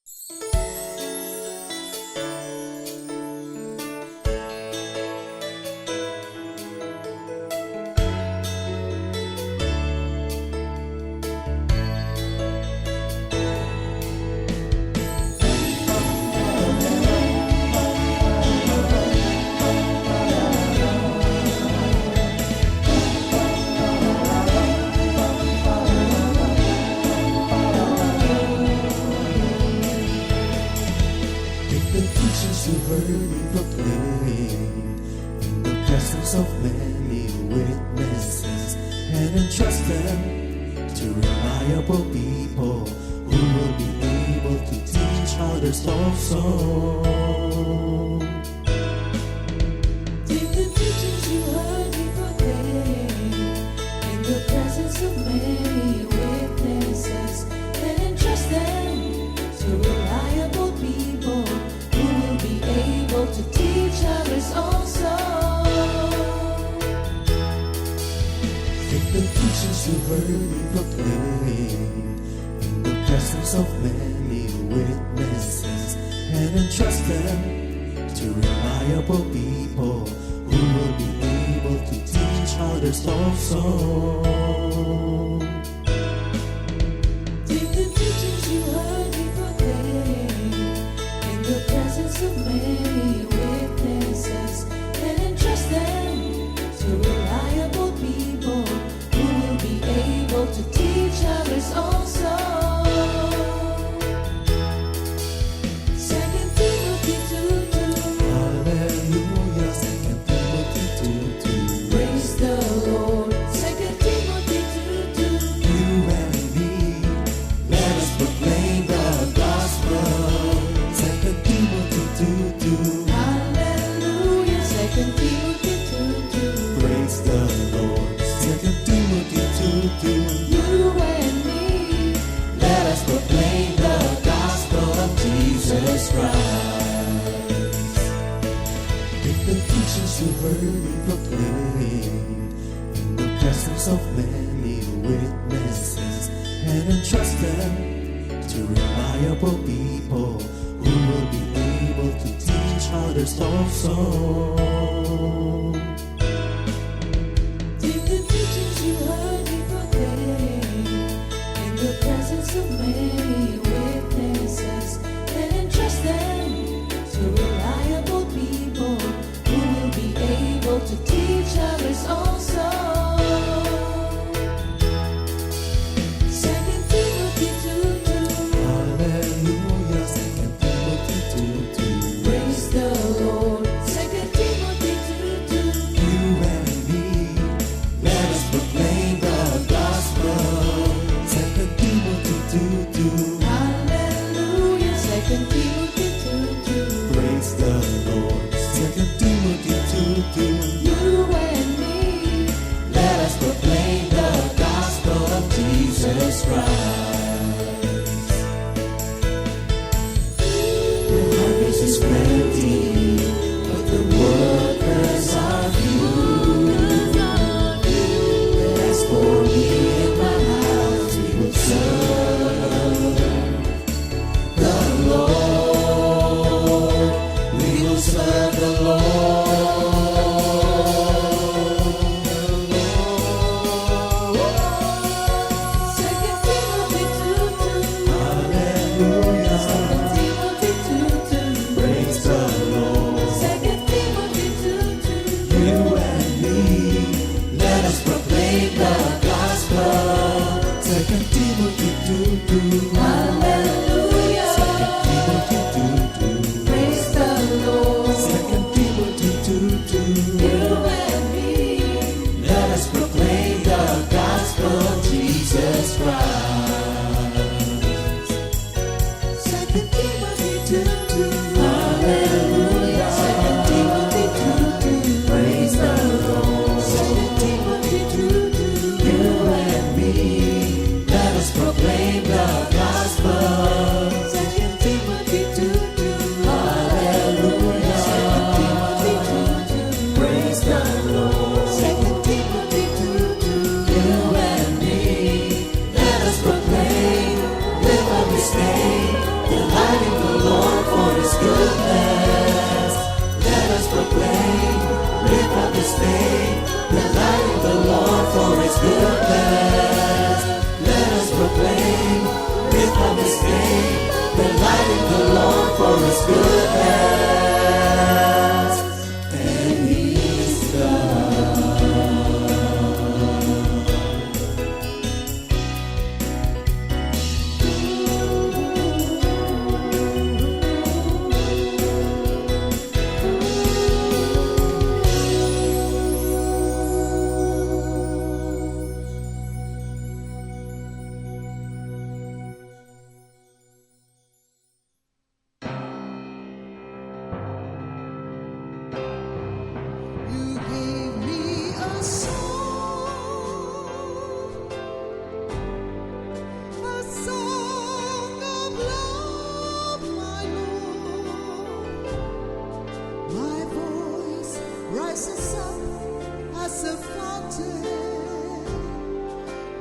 The teachings you heard me proclaim in the presence of many witnesses, and entrust them to reliable people who will be able to teach others also. Take the teachings you heard me proclaim in the presence of many witnesses, and entrust them to reliable people who will be able to teach others also. Take the teachings you heard me proclaim in the presence of many witnesses, and entrust them to reliable people who will be able to teach others also. Take the teachings you heard me proclaim in the presence of many witnesses, and entrust them to reliable people who will be able to teach others also. 2 Timothy 2:2. Hallelujah, 2 Timothy 2:2. Praise the Lord. 2 Timothy 2:2. You and me, let us proclaim the gospel. 2 Timothy 2:2. Hallelujah. 2 Timothy 2:2. Praise the Lord. 2 Timothy 2:2. You and me, Let us proclaim the gospel of Jesus Christ. Take the teachings you heard me proclaim in the presence of many witnesses, and entrust them to reliable people who will be able to teach others also. take the teachings you heard me proclaim in the presence of many witnesses, and entrust them to reliable people who will be able to teach others also. 2 Timothy 2:2. Hallelujah, 2 Timothy 2:2. Praise the Lord. 2 Timothy 2:2. You and me, let us proclaim the gospel. 2 Timothy 2:2. Hallelujah. 2 Timothy 2:2. Praise the Lord. 2 Timothy 2:2. You and me, Let us proclaim the gospel of Jesus Christ. The harvest is plenty, but the workers are few. As for me and my house, we will serve the Lord. We will serve the Lord. 2 Timothy 2:2. Hallelujah. 2 Timothy 2:2. Praise the Lord. 2 Timothy 2:2. You and me, let us proclaim the gospel. 2 Timothy 2:2. Hallelujah. 2 Timothy 2:2. Praise the Lord. 2 Timothy 2:2. You and me, Let us proclaim the gospel of Jesus Christ. 2 Timothy 2:2. Hallelujah. 2 Timothy 2:2. Praise the Lord. 2 Timothy 2:2. You and me, let us proclaim the gospel. 2 Timothy 2:2. Hallelujah. 2 Timothy 2:2. Praise the Lord. 2 Timothy 2:2. You and me, let us proclaim, live on this day, delighting the Lord for His goodness. Let us proclaim, lift up His name, delighting the Lord for His goodness. Let us proclaim, lift up His name, delighting the Lord for His goodness. And He's God. You gave me a song of love, my Lord. My voice rises up as a fountain,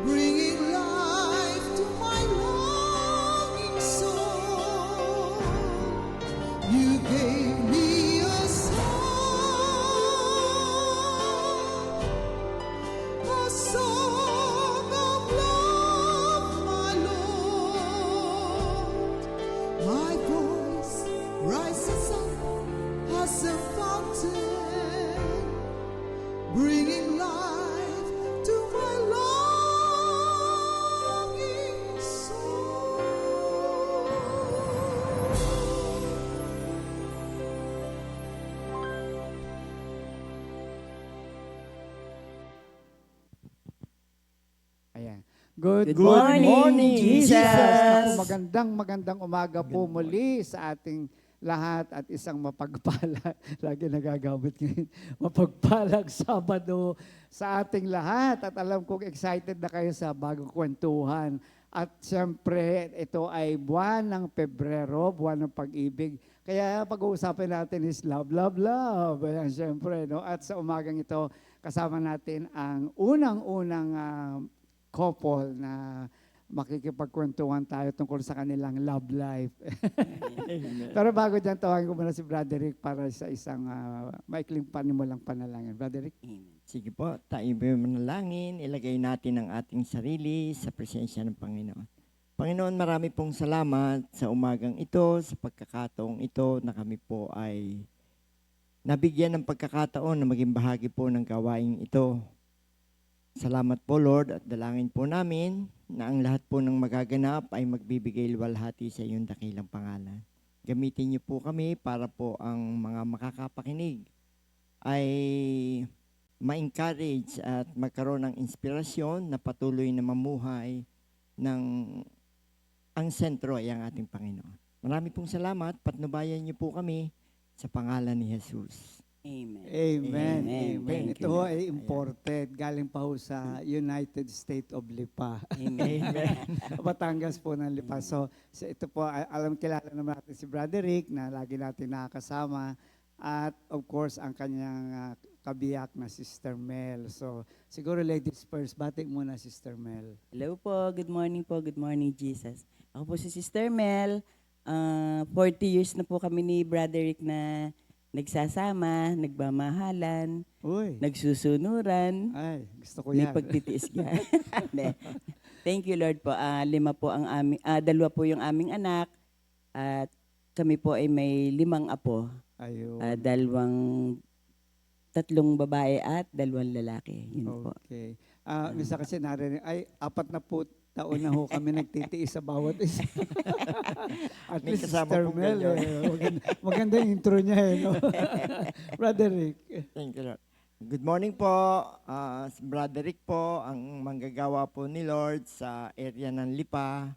bringing life to my longing soul. You gave me a song of love, my Lord. My voice rises up as a fountain, bringing life to my longing soul. Ayan. Good morning, Jesus! Naku, magandang umaga po muli sa ating lahat at isang mapagpalag, lagi nagagamit ngayon, mapagpalag Sabado sa ating lahat. At alam kong excited na kayo sa bagong kwentuhan. At siyempre, ito ay buwan ng Pebrero, buwan ng pag-ibig. Kaya pag-uusapan natin is love, love, love. Ayan, siyempre, no? At sa umagang ito, kasama natin ang unang-unang couple na makikipagkwentuhan tayo tungkol sa kanilang love life. Pero bago dyan, tawagin ko muna si Brother Rick para sa isang maikling panimulang panalangin. Brother Rick? Sige po, tayo may manalangin, ilagay natin ang ating sarili sa presensya ng Panginoon. Panginoon, marami pong salamat sa umagang ito, sa pagkakataong ito na kami po ay nabigyan ng pagkakataon na maging bahagi po ng gawaing ito. Salamat po Lord at dalangin po namin na ang lahat po ng magaganap ay magbibigay luwalhati sa iyong dakilang pangalan. Gamitin niyo po kami para po ang mga makakapakinig ay ma-encourage at magkaroon ng inspirasyon na patuloy na mamuhay ng ang sentro ay ang ating Panginoon. Marami pong salamat, patnubayan niyo po kami sa pangalan ni Jesus. Amen. Amen. Amen. Amen. Thank Ito you, ay imported. Galing pa ho sa United States of Lipa. Amen. Batangas po ng Lipa. So ito po, kilala naman natin si Brother Rick na lagi natin nakakasama. At of course, ang kanyang kabiyak na Sister Mel. So siguro ladies first, bati muna Sister Mel. Hello po, good morning Jesus. Ako po si Sister Mel. 40 years na po kami ni Brother Rick na nagsasama, nagmamahalan, Uy, nagsusunuran, ay, gusto ko may yan. pagtitiis ka. Hindi. Thank you Lord po. 5 po ang aming, 2 po yung aming anak at kami po ay may 5 apo. Ayun. 3 babae at 2 lalaki. Yun po. Okay. Misa kasi narinig, ay, 4 na po taon na ho kami nagtitiis sa bawat isa. At May least kasama Sister pong Mel, ganyan. maganda yung intro niya. No? Brother Rick. Thank you, Lord. Good morning po. Si Brother Rick po, ang manggagawa po ni Lord sa area ng Lipa,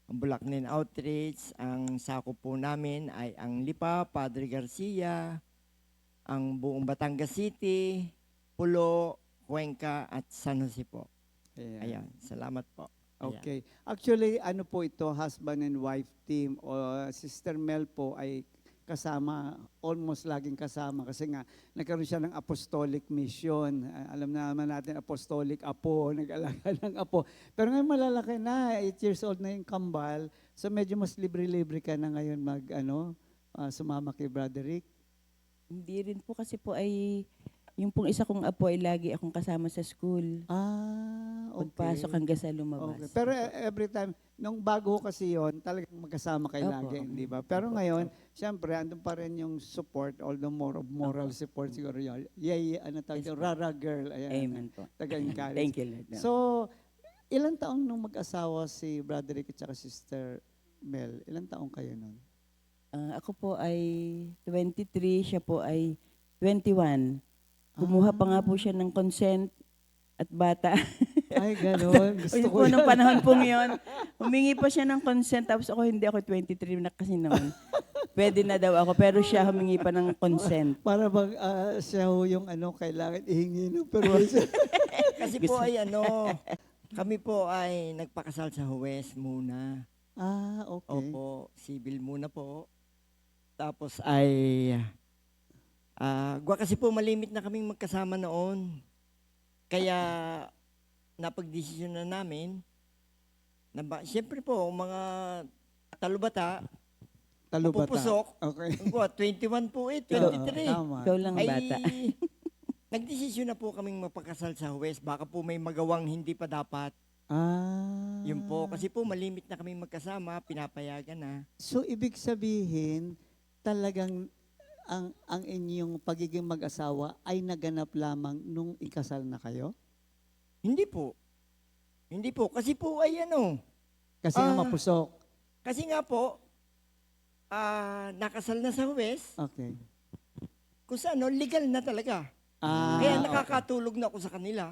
ang Bulacnin Outreach. Ang sakop po namin ay ang Lipa, Padre Garcia, ang buong Batangas City, Pulo, Cuenca at San Jose po. Ayan, salamat po. Ayan. Okay. Actually, ano po ito, husband and wife team. O Sister Mel po ay kasama, almost laging kasama kasi nga nagkaroon siya ng apostolic mission. Alam naman natin, apostolic apo, nag-alaga ng apo. Pero ngayon malalaki na, 8 years old na yung kambal. So medyo mas libre-libre ka na ngayon sumama kay Brother Rick. Hindi rin po kasi po ay, yung pong isa kong apo ay lagi akong kasama sa school. Okay. Pagpasok hanggang sa lumabas. Okay. Pero every time, nung bago ho kasi yon, talagang magkasama kayo Opo. lagi, di ba? Pero ngayon, siyempre, andun pa rin yung support, although more of moral support siguro yun. Ano tawag Yes, yun? Rara girl. Ayan. Amen po. Taga-encourage. Thank you, Lord. So, ilang taong nung mag-asawa si Brother Rick at saka Sister Mel? Ilang taong kayo nun? Ako po ay 23, siya po ay 21. Kumuha pa nga po siya ng consent at bata. Ay, gano'n. Gusto Gusto ko po nung yan. panahon pong yun, humingi pa siya ng consent, tapos hindi ako 23 na kasi noon. Pwede na daw ako, pero siya humingi pa ng consent. Para bang siya ho yung kailangan ihingi ng permission. Kasi po ay kami po ay nagpakasal sa Huwes muna. Okay. Opo, civil muna po. Tapos ay, kasi po malimit na kaming magkasama noon. Kaya napagdesisyon na namin, siyempre po, mga talubata, Talubata. mapupusok. Okay. Po, 21 po 23. Tama. Ikaw lang Ay, bata. nagdesisyon na po kaming mapakasal sa Huwes. Baka po may magawang hindi pa dapat. Yun po. Kasi po malimit na kaming magkasama, pinapayagan na. So, ibig sabihin, talagang ang inyong pagiging mag-asawa ay naganap lamang nung ikasal na kayo? Hindi po. Hindi po. Kasi po ay Kasi nga mapusok. Kasi nga po, nakasal na sa Huwes. Okay. Kung saan, legal na talaga. Kaya nakakatulog na ako sa kanila.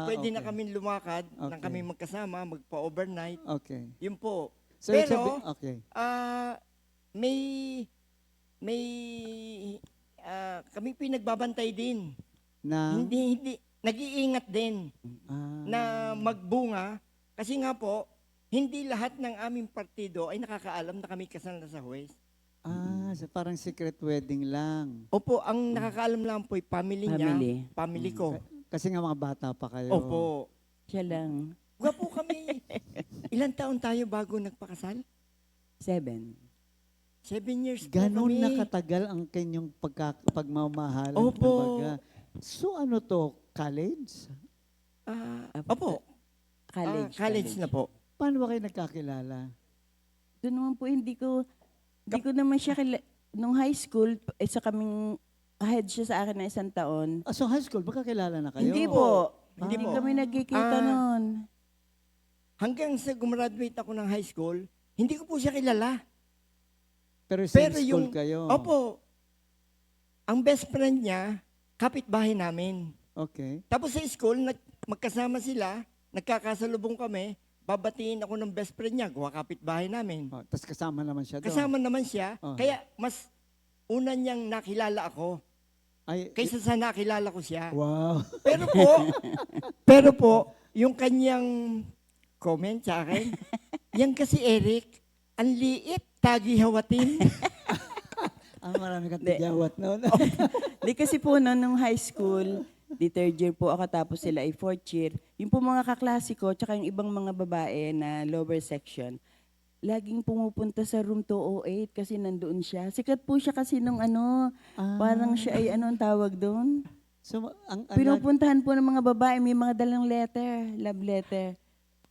Pwede na kami lumakad, nang Okay. kami magkasama, magpa-overnight. Okay. Yun po. So, Pero, okay. may kami pinagbabantay din. Na, Hindi, nag-iingat din na magbunga. Kasi nga po, hindi lahat ng aming partido ay nakakaalam na kami kasal na sa Huwes. so parang secret wedding lang. Opo, ang nakakaalam lang po ay family niya, family ko. Kasi nga mga bata pa kayo. Opo. Siya lang. Gwapo kami. Ilan taon tayo bago nagpakasal? 7. 7 years po Ganon kami. nakatagal ang kanyang pagmamahalan. Opo. kumbaga. So ano to? College? Opo. College. Na po. Paano ba kayo nagkakilala? Doon naman po, hindi ko naman siya nung high school, isa kaming ahead siya sa akin na 1 taon. So high school, magkakilala na kayo? Hindi po. Hindi Hindi po. kami nagkikita noon. Hanggang sa gumraduate ako ng high school, hindi ko po siya kilala. Pero same Pero school yung- kayo? Opo. Ang best friend niya, kapitbahay namin. Okay. Tapos sa school, magkasama sila, nagkakasalubong kami, babatiin ako ng best friend niya, gawa kapitbahay namin. Tapos kasama naman siya doon? Kasama naman siya, Oh. kaya mas una niyang nakilala ako Ay, kaysa sa nakilala ko siya. wow. Pero po, yung kanyang comment sa akin, yan kasi Eric, ang liit, tagi hawatin. Marami kang Hindi. tigyawat noon. Di kasi po noon, nung high school, di 3rd year po ako, tapos sila ay 4th year. Yung po mga kaklase ko, tsaka yung ibang mga babae na lower section, laging pumupunta sa room 208 kasi nandoon siya. Sikat po siya kasi nung parang siya ay ang tawag doon. So, Pinupuntahan po ng mga babae, may mga dalang letter, love letter.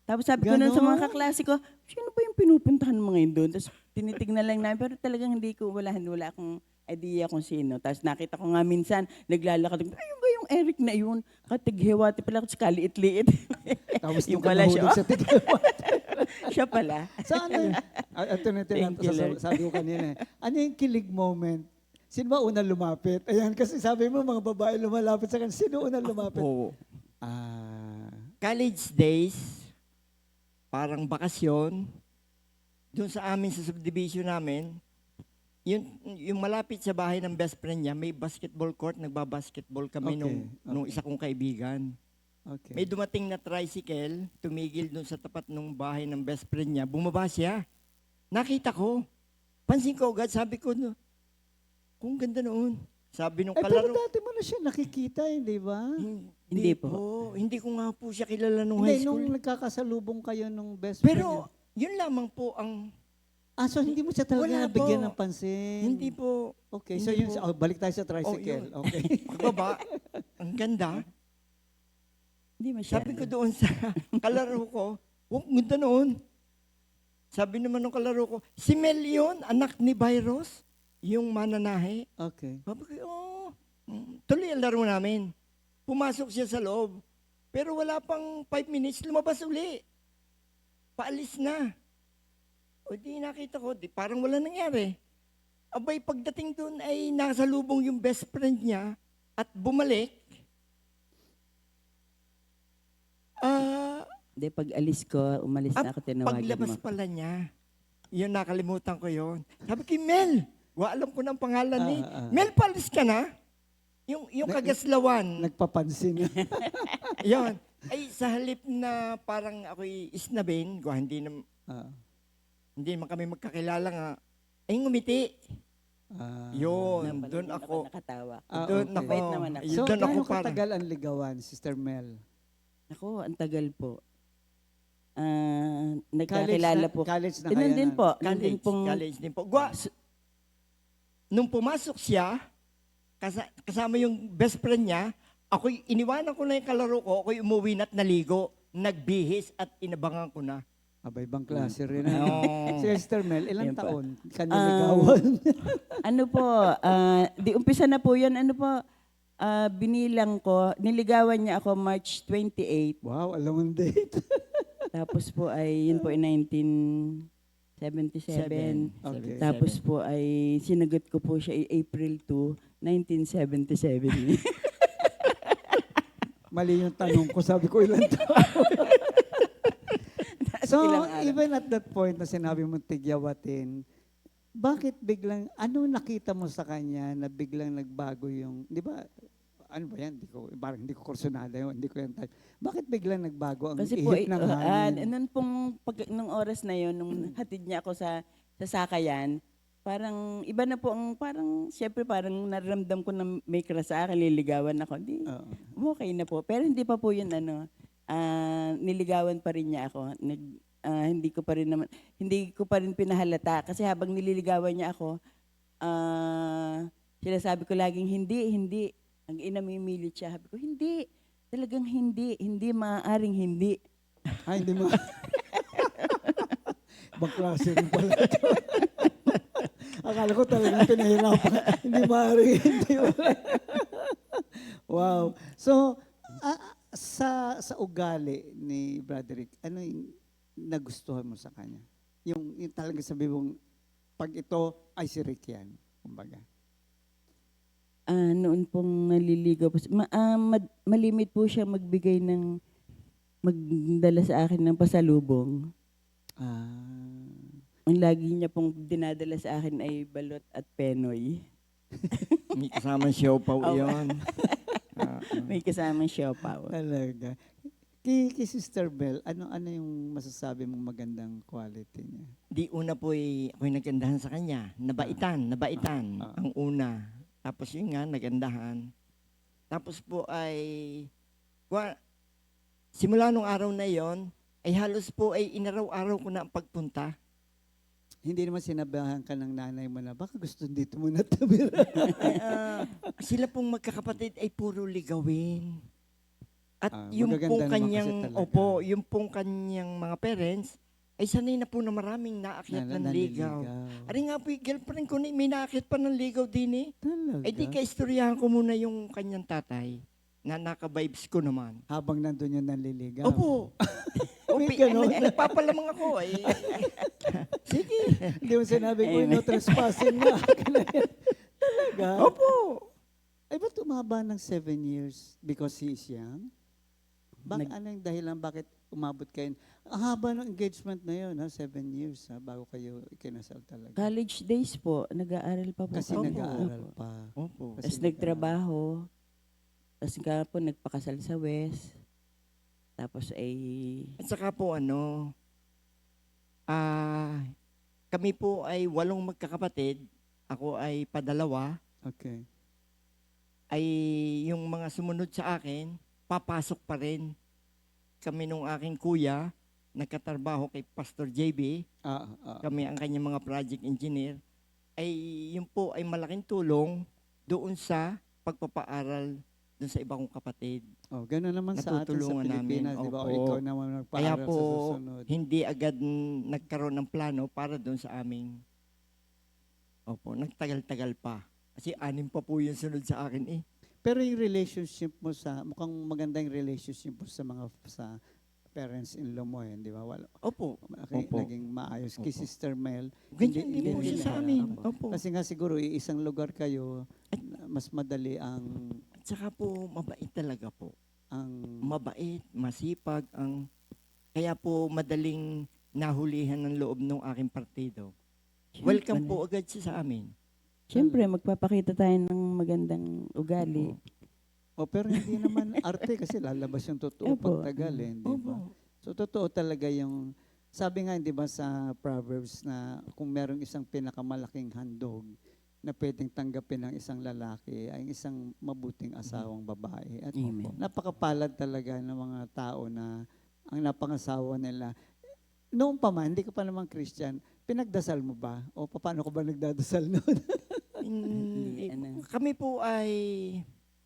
Tapos sabi ko nun sa mga Ganon? kaklase ko, sino ba yung pinupuntahan ng mga yun doon? Tapos tinitignan lang namin, pero talagang wala akong idea kung sino. Tapos nakita ko nga minsan, naglalakad, ayun ba yung Eric na yun? Katighewati pala, kasi kaliit-liit. Tapos Yung yung pala siya. sa tigyawat. Siya pala. So ano yun? Ito na Thank you, Lord. sabi ko kanina. Ano yung kilig moment? Sino ba unang lumapit? Ayan, kasi sabi mo mga babae lumalapit sa kanya. Sino unang lumapit? Oo. College College days, parang bakasyon, doon sa amin sa subdivision namin, yung malapit sa bahay ng best friend niya, may basketball court, nagbabasketball kami Okay, nung isa kong kaibigan. Okay. May dumating na tricycle, tumigil doon sa tapat ng bahay ng best friend niya, bumaba siya. Nakita ko, pansin ko agad, sabi ko, kung ganda noon. Sabi nung Pero kalaro, dati mo na siya nakikita, hindi ba? Hindi po. Hindi ko nga po siya kilala nung Hindi, high school. nung nagkakasalubong kayo nung best friend Pero, yun lamang po ang So hindi mo siya talaga Wala nabigyan po. ng pansin? Hindi po. Okay, so Hindi yun, po. balik tayo sa tricycle. yun. Okay. Pagbaba, ang ganda. Hindi masyado. Sabi ko doon sa kalaro ko, ganda noon. Sabi naman ng kalaro ko, si Mel yun, anak ni Virus, yung mananahe. Okay. Sabi ko, tuloy ang laro namin. Pumasok siya sa loob. Pero wala pang 5 minutes, lumabas uli. Paalis na. O di nakita ko, di parang wala nangyari. Abay, pagdating doon ay nasa lubong yung best friend niya at bumalik. Hindi, pag alis ko, umalis na ako, tinawagan Paglabas mo. pala niya, yun nakalimutan ko yun. Sabi ko, Mel, alam ko ng pangalan ni. Mel, paalis ka na? Yung kagaslawan. Nagpapansin na. Yun. Ay, sa halip na parang ako'y isnabin, hindi naman kami magkakilala nga, ay ngumiti. Yun, Napanood doon mo ako. naman nakatawa. Doon okay. ako. Bait naman ako. So, Doon ako gaano parang, katagal ang ligawan, Sister Mel? Ako, ang tagal po. Nagkakilala po. College na Ganun kaya din na? po. Nung din pong, college din po. Nung pumasok siya, kasama yung best friend niya, ako'y iniwanan ko na yung kalaro ko, ako'y umuwi na't naligo, nagbihis at inabangan ko na. Aba, ibang klase rin. Oo. Si Sister Mel, ilang Yan pa. taon kanya ligawan? ano po, di umpisa na po yun, binilang ko, niligawan niya ako March 28. Wow, alam mo ang date. Tapos po ay, yun po ay 1977. Okay. Tapos po ay, sinagot ko po siya ay April 2, 1977. Mali yung tanong ko, sabi ko ilang taon. So, Ilang araw. even at that point na sinabi mo tigyawatin, bakit biglang, ano nakita mo sa kanya na biglang nagbago yung, di ba, ano ba yan, parang hindi ko kursunada yun, hindi ko yan type. Bakit biglang nagbago ang Kasi po, ihip ng hangin? nung oras na yun, nung hatid niya ako sa sakayan, parang iba na po ang, parang, syempre parang nararamdam ko na may crush sa akin, liligawan ako. Di, Oo. okay na po. Pero hindi pa po yun, niligawan pa rin niya ako. Hindi ko pa rin pinahalata. Kasi habang nililigawan niya ako, sinasabi ko laging hindi. Ang inamimilit siya. Sabi ko, hindi. Talagang hindi. Hindi, maaaring hindi. Ay, hindi mo. Ibang klase rin pala ito. Akala ko talagang pinahirapan. Hindi maaari, hindi wala. Wow. So, sa ugali ni Broderick, ano yung nagustuhan mo sa kanya? Yung talaga sabi mong, pag ito ay si Rick yan, kumbaga. Noon pong naliligaw po, malimit po siya magdala sa akin ng pasalubong. Ang lagi niya pong dinadala sa akin ay balot at penoy. May kasamang siopaw Oh. yun. May kasamang siopaw. Talaga. Kay Sister Bell, ano yung masasabi mong magandang quality niya? Di una po ako'y nagandahan sa kanya. Nabaitan. Ang una. Tapos yun nga, nagandahan. Tapos po ay, simula nung araw na yon, ay halos po ay inaraw-araw ko na ang pagpunta. Hindi naman sinabihan ka ng nanay mo na, baka gusto dito mo na tumira. Sila pong magkakapatid ay puro ligawin. At yung magaganda pong naman kanyang, kasi talaga. yung pong kanyang mga parents, ay sanay na po na maraming naakyat ng ligaw. Ari nga po, yung girlfriend ko, may naakyat pa ng ligaw din eh. Talaga? Ay di kaistoryahan ko muna yung kanyang tatay na naka-vibes ko naman. Habang nandun yung nanliligaw. Opo. May ganon. Nagpapalamang ako eh. Sige. Hindi mo sinabi ko, no trespassing na. Talaga? Opo. Ay, ba't tumaba ng 7 years? Because he is young? Ano yung dahilan bakit umabot kayo? Ang haba ng engagement na yun, 7 years, bago kayo ikinasal talaga. College days po, nag-aaral pa po. Kasi kami. nag-aaral Opo. pa. Opo. Kasi Tapos nagtrabaho. Tapos nga po, nagpakasal sa West. Tapos ay... At saka po kami po ay 8 magkakapatid. Ako ay padalawa. Okay. Ay yung mga sumunod sa akin, papasok pa rin. Kami nung aking kuya, nagkatrabaho kay Pastor JB, kami ang kanyang mga project engineer, ay yun po ay malaking tulong doon sa pagpapaaral doon sa iba kong kapatid. Oh, gano'n naman sa atin sa Natutulungan namin, Pilipinas, di ba? O opo. ikaw naman Kaya nagpaaral po, sa susunod. hindi agad nagkaroon ng plano para doon sa aming, nagtagal-tagal pa. Kasi 6 pa po yung sunod sa akin eh. Pero yung relationship mo mukhang maganda yung relationship mo sa parents-in-law mo eh, di ba? Opo. Opo. Naging maayos. Kay Opo. Sister Mel, Ganyan din po siya sa amin. Opo. Kasi nga siguro, isang lugar kayo, mas madali ang At saka po, mabait talaga po. Mabait, masipag, kaya po madaling nahulihan ng loob ng aking partido. Welcome po agad siya sa amin. Siyempre, magpapakita tayo ng magandang ugali. pero hindi naman arte kasi lalabas yung totoo Opo. pagtagal eh, di ba? Opo. So totoo talaga yung, sabi nga, di ba sa Proverbs na kung merong isang pinakamalaking handog na pwedeng tanggapin ng isang lalaki ay isang mabuting asawang babae. At Amen. napakapalad talaga ng mga tao na ang napangasawa nila. Noon pa man, hindi ka pa naman Christian, pinagdasal mo ba? O paano ka ba nagdadasal noon? Hindi, Kami po ay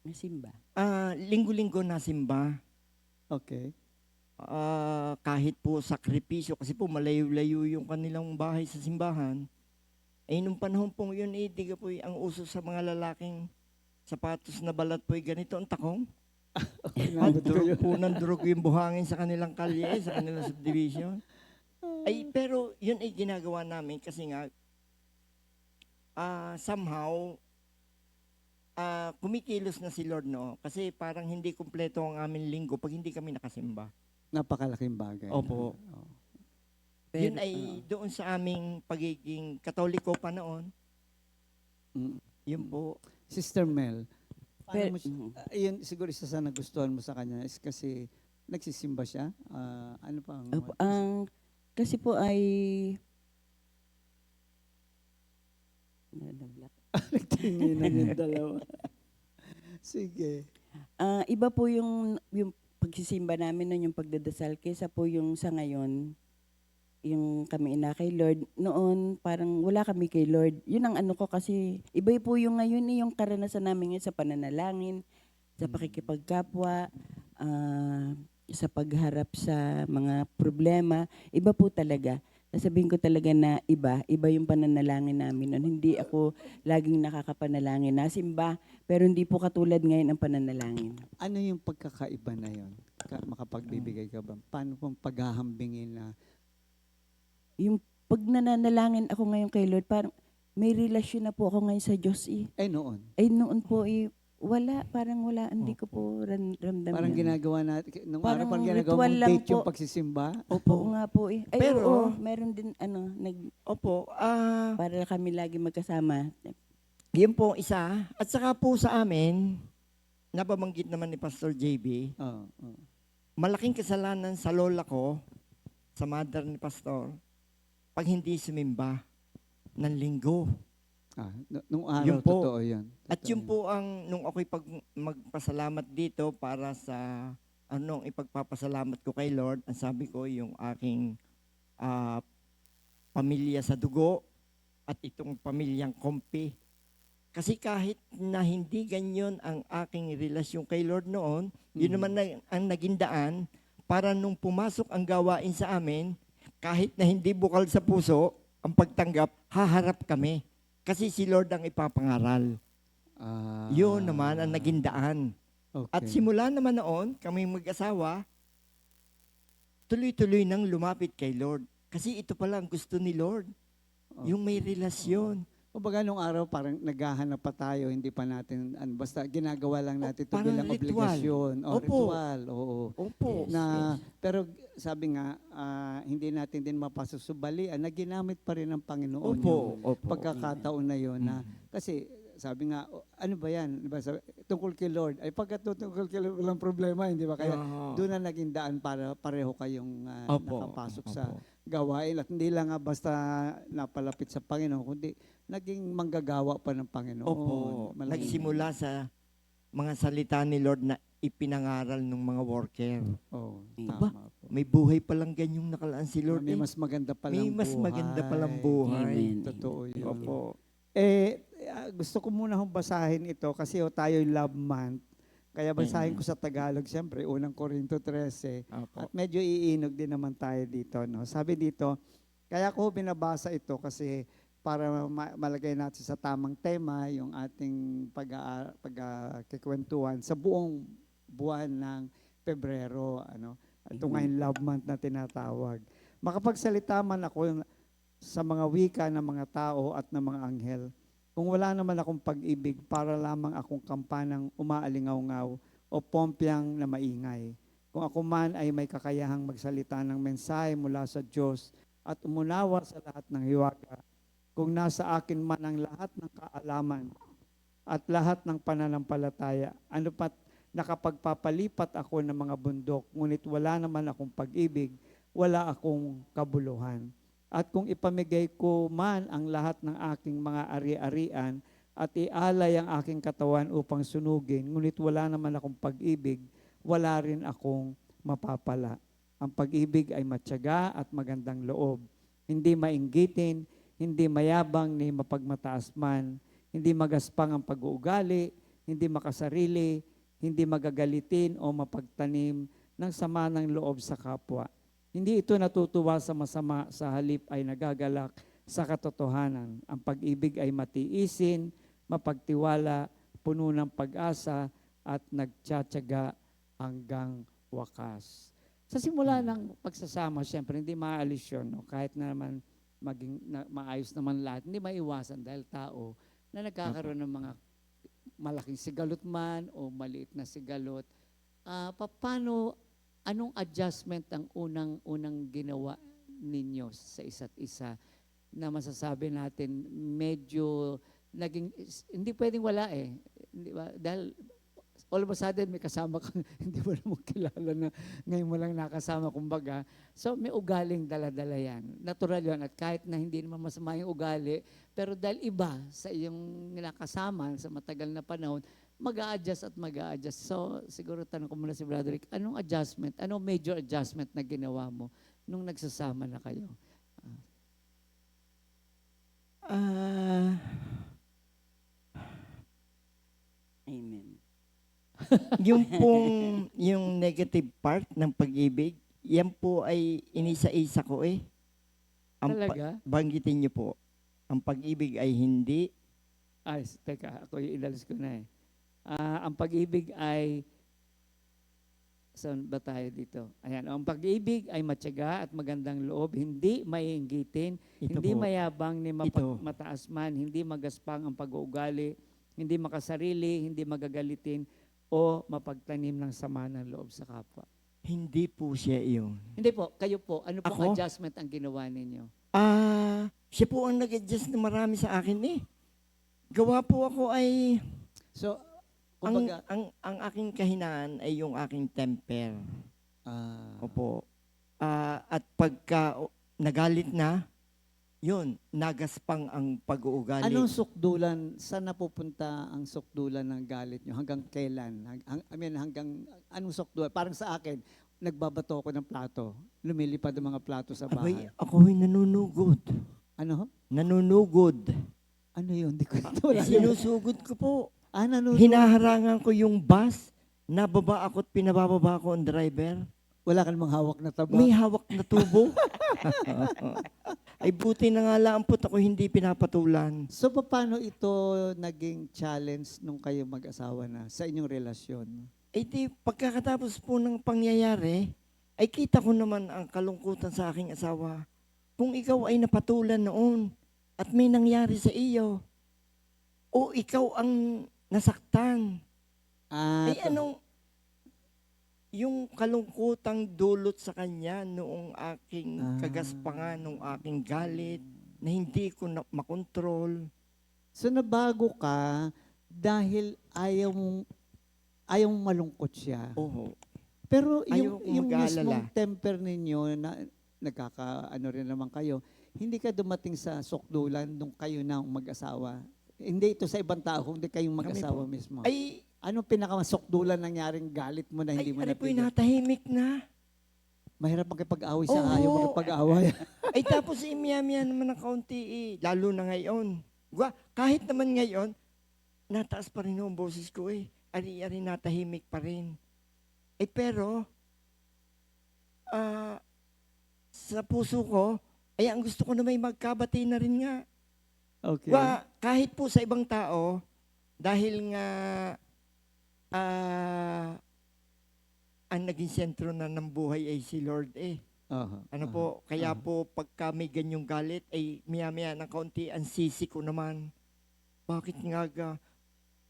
Nasimba. linggo-linggo nasimba. Okay. Kahit po sakripisyo, kasi po malayo-layo yung kanilang bahay sa simbahan. Eh, nung panahon pong yun, di ka po ang uso sa mga lalaking sapatos na balat po ganito ang takong. Ang Inabot ko durog yun. po ng durog yung buhangin sa kanilang kalye, sa kanilang subdivision. Ay, pero yun ay ginagawa namin kasi nga, somehow, kumikilos na si Lord, no? Kasi parang hindi kumpleto ang aming linggo pag hindi kami nakasimba. Napakalaking bagay. Opo. Oh. Yun ay doon sa aming pagiging katoliko pa noon. Mm. Yun po. Sister Mel, Pero- yun siguro isa sa nagustuhan mo sa kanya is kasi nagsisimba siya. Ano pa ang Opo, kasi po ay nagtinginan yung dalawa? Sige. iba po yung pagsisimba namin noon, yung pagdadasal, kaysa po yung sa ngayon, yung kami ina kay Lord. Noon, parang wala kami kay Lord. Yun ang ano ko kasi, iba po yung ngayon yung karanasan namin ngayon sa pananalangin, sa pakikipagkapwa, sa pagharap sa mga problema. Iba po talaga. Sasabihin ko talaga na iba yung pananalangin namin noon. Hindi ako laging nakakapanalangin, nasimba, pero hindi po katulad ngayon ang pananalangin. Ano yung pagkakaiba na yun? Makapagbibigay ka ba? Paano pong paghahambingin na Yung pag nananalangin ako ngayon kay Lord, parang may relasyon na po ako ngayon sa Diyos eh. noon? Ay noon po wala, parang wala, hindi ko po ramdam Parang yun. ginagawa natin, nung Parang araw parang ginagawa ritual mong lang date yung po. pagsisimba? Oo nga po eh. Ay, Pero- oo, meron din Opo. para kami lagi magkasama. Yun po ang isa. At saka po sa amin, nababanggit naman ni Pastor JB, Oo. malaking kasalanan sa lola ko, sa mother ni Pastor, pag hindi sumimba ng linggo. Nung araw, Yun po. totoo yun. At Totoo yun po ang, nung ako'y magpasalamat dito para sa, ipagpapasalamat ko kay Lord, ang sabi ko, yung aking pamilya sa dugo at itong pamilyang kompi. Kasi kahit na hindi ganyan ang aking relasyon kay Lord noon, yun naman ang naging daan para nung pumasok ang gawain sa amin, kahit na hindi bukal sa puso, ang pagtanggap, haharap kami. Kasi si Lord ang ipapangaral. Yun naman ang naging daan. Okay. At simula naman noon, kami mag-asawa, tuloy-tuloy nang lumapit kay Lord. Kasi ito pala ang gusto ni Lord. Yung may relasyon. Kumbaga nung araw parang naghahanap pa tayo, hindi pa natin, basta ginagawa lang natin ito Parang bilang ritual. obligasyon. Opo. Ritual, oo. Opo. Pero sabi nga, hindi natin din mapasusubalian na ginamit pa rin ng Panginoon Opo. yung Opo. pagkakataon na yun. Na, kasi sabi nga, ano ba yan? Diba, tungkol kay Lord. Ay pagkat tungkol kay Lord, walang problema, hindi ba? Kaya doon na naging daan para pareho kayong Opo. nakapasok Opo. sa gawain. At hindi lang nga basta napalapit sa Panginoon, kundi naging manggagawa pa ng Panginoon. Opo. Malaking- Nagsimula sa mga salita ni Lord na ipinangaral ng mga worker. Oh, Aba, tama po. May buhay palang ganyong nakalaan si Lord. May eh. mas maganda palang May mas buhay. maganda palang buhay. Amen. Totoo yun. Opo. Gusto ko muna hong basahin ito kasi tayo love month. Kaya basahin ko sa Tagalog, siyempre, unang Korinto 13. Opo. At medyo iinog din naman tayo dito. No? Sabi dito, kaya ko binabasa ito kasi para malagay natin sa tamang tema yung ating pagkikwentuhan sa buong buwan ng Pebrero. Ito ngayon love month na tinatawag. Makapagsalita man ako sa mga wika ng mga tao at ng mga anghel, kung wala naman akong pag-ibig, para lamang akong kampanang umaalingaw-ngaw o pompyang na maingay. Kung ako man ay may kakayahang magsalita ng mensahe mula sa Diyos at umunawa sa lahat ng hiwaga, kung nasa akin man ang lahat ng kaalaman at lahat ng pananampalataya, ano pat nakapagpapalipat ako ng mga bundok, ngunit wala naman akong pag-ibig, wala akong kabuluhan. At kung ipamigay ko man ang lahat ng aking mga ari-arian at ialay ang aking katawan upang sunugin, ngunit wala naman akong pag-ibig, wala rin akong mapapala. Ang pag-ibig ay matyaga at magandang loob. Hindi mainggitin, hindi mayabang ni mapagmataas man, hindi magaspang ang pag-uugali, hindi makasarili, hindi magagalitin o mapagtanim ng sama ng loob sa kapwa. Hindi ito natutuwa sa masama, sa halip ay nagagalak sa katotohanan. Ang pag-ibig ay matiisin, mapagtiwala, puno ng pag-asa at nagtsatsaga hanggang wakas. Sa simula ng pagsasama, siyempre hindi maalis yun. No? Kahit na naman maayos naman lahat, hindi maiwasan dahil tao na nagkakaroon ng mga malaking sigalot man o maliit na sigalot. Anong adjustment ang unang ginawa ninyo sa isa't isa na masasabi natin medyo naging, hindi pwedeng wala eh. Hindi ba? Dahil all of a sudden may kasama kang hindi mo naman kilala na ngayon mo lang nakasama kumbaga. So may ugaling dala-dala yan. Natural yan. At kahit na hindi naman masama yung ugali, pero dahil iba sa iyong nakasama sa matagal na panahon, mag-a-adjust at mag-a-adjust. So, siguro tanong ko muna si Broderick, anong adjustment, anong major adjustment na ginawa mo nung nagsasama na kayo? Amen. Yung negative part ng pag-ibig, yan po ay inisa-isa ko eh. Talaga? Banggitin niyo po, ang pag-ibig ay hindi. Ay, teka, ako yung inalis ko na eh. Ang pag-ibig ay, saan ba tayo dito? Ayan, ang pag-ibig ay matyaga at magandang loob, hindi maiinggitin, Ito hindi po. mayabang ni Ito. mataas man, hindi magaspang ang pag-uugali, hindi makasarili, hindi magagalitin, o mapagtanim ng sama ng loob sa kapwa. Hindi po siya iyon. Hindi po, kayo po, ano pong Ako? adjustment ang ginawa ninyo? Siya po ang nag-adjust na marami sa akin eh. Gawa po ako ay, So, ang, kumbaga, ang aking kahinaan ay yung aking temper. Opo. At pagka nagalit na, yun, nagaspang ang pag-uugali. anong sukdulan, saan napupunta ang sukdulan ng galit nyo? Hanggang kailan? Hanggang anong sukdulan? Parang sa akin, nagbabato ako ng plato. Lumilipad ang mga plato sa bahay. Abay, ako'y nanunugod. Ano? Nanunugod. Ano yun? Hindi ko ito. Wala. Sinusugod ko po. Nanonood. Hinaharangan ko yung bus, nababa ako at pinabababa ko ang driver. Wala ka namang hawak na taba. May hawak na tubo. Ay buti na nga lang po ako hindi pinapatulan. So, paano ito naging challenge nung kayo mag-asawa na sa inyong relasyon? Ay di, pagkakatapos po ng pangyayari, ay kita ko naman ang kalungkutan sa aking asawa. Kung ikaw ay napatulan noon at may nangyari sa iyo, o ikaw ang nasaktan, ay anong, yung kalungkutang dulot sa kanya noong aking kagaspangan, noong aking galit, na hindi ko makontrol. So, nabago ka dahil ayaw mong malungkot siya. Oo. Pero Ayaw kong yung mag-aalala. mismong temper ninyo na rin naman kayo, hindi ka dumating sa sukdulan nung kayo na mag-asawa. Hindi ito sa ibang tao, kundi kayong mag-asawa mismo. Ay, Anong pinakamasukdulan nangyaring galit mo na hindi Ay, mo ano po napigil? natahimik na. Mahirap makipag-away sa Oo. ayaw makipag-away. Ay, tapos imiya-miya naman ng kaunti lalo na ngayon. Kahit naman ngayon, nataas pa rin ang boses ko Ari-ari natahimik pa rin. Pero, sa puso ko, ay ang gusto ko na may magkabati na rin nga. Okay. Kahit po sa ibang tao, dahil nga ang naging sentro na ng buhay ay si Lord Aha, Ano aha. po, kaya po pagka may ganyong galit, ay maya-maya ng kaunti, ang sisi ko naman. Bakit nga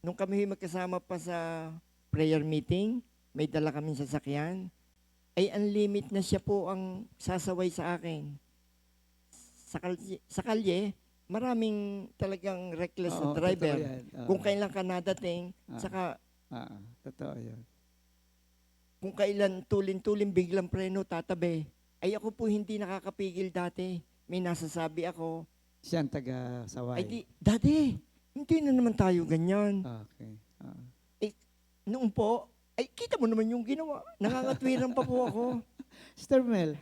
nung kami magkasama pa sa prayer meeting, may dala kaming sasakyan, ay ang limit na siya po ang sasaway sa akin. Sa kalye, maraming talagang reckless na Oo, driver. totoo yan. Oo. Kung kailan ka nadating, Ah. saka Totoo yan. kung kailan tulin-tulin biglang preno, tatabi. Ay ako po hindi nakakapigil dati. May nasasabi ako, Siya ang taga-saway. ay di, Daddy, hindi na naman tayo ganyan. Okay. Noon po, ay kita mo naman yung ginawa. Nangangatwiran pa po ako. Sister Mel,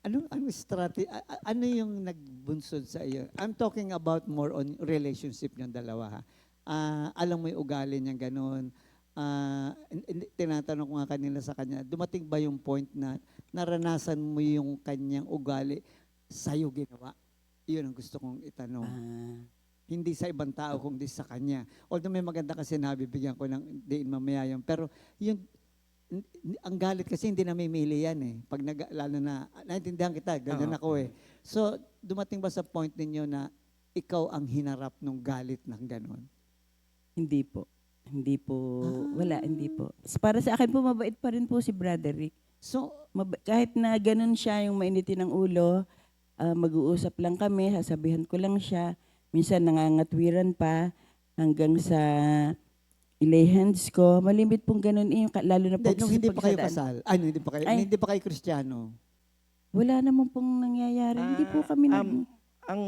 ano strategy, ano yung nagbunsod sa iyo? I'm talking about more on relationship ng dalawa. Ha? Alam mo yung ugali niya ganun. Tinatanong ko nga kanila sa kanya, dumating ba yung point na naranasan mo yung kanyang ugali sa'yo ginawa? Yun ang gusto kong itanong. Hindi sa ibang tao, kundi sa kanya. Although may maganda kasi nabibigyan ko ng diin mamaya yun. Pero yung, ang galit kasi hindi namimili yan Pag lalo na, naintindihan kita, ganyan ako So, dumating ba sa point ninyo na ikaw ang hinarap ng galit ng ganon? Hindi po. Hindi po. Wala, hindi po. Para sa akin po, mabait pa rin po si Brother Rick. So, Kahit na ganun siya, yung mainitin ng ulo, mag-uusap lang kami, sasabihan ko lang siya. Minsan nangangatwiran pa hanggang sa ilay hands ko. Malimit pong ganun lalo na po nung hindi pa kayo pagsadaan. kasal, hindi pa kayo Kristiyano. Wala naman pong nangyayari. Hindi po kami Ang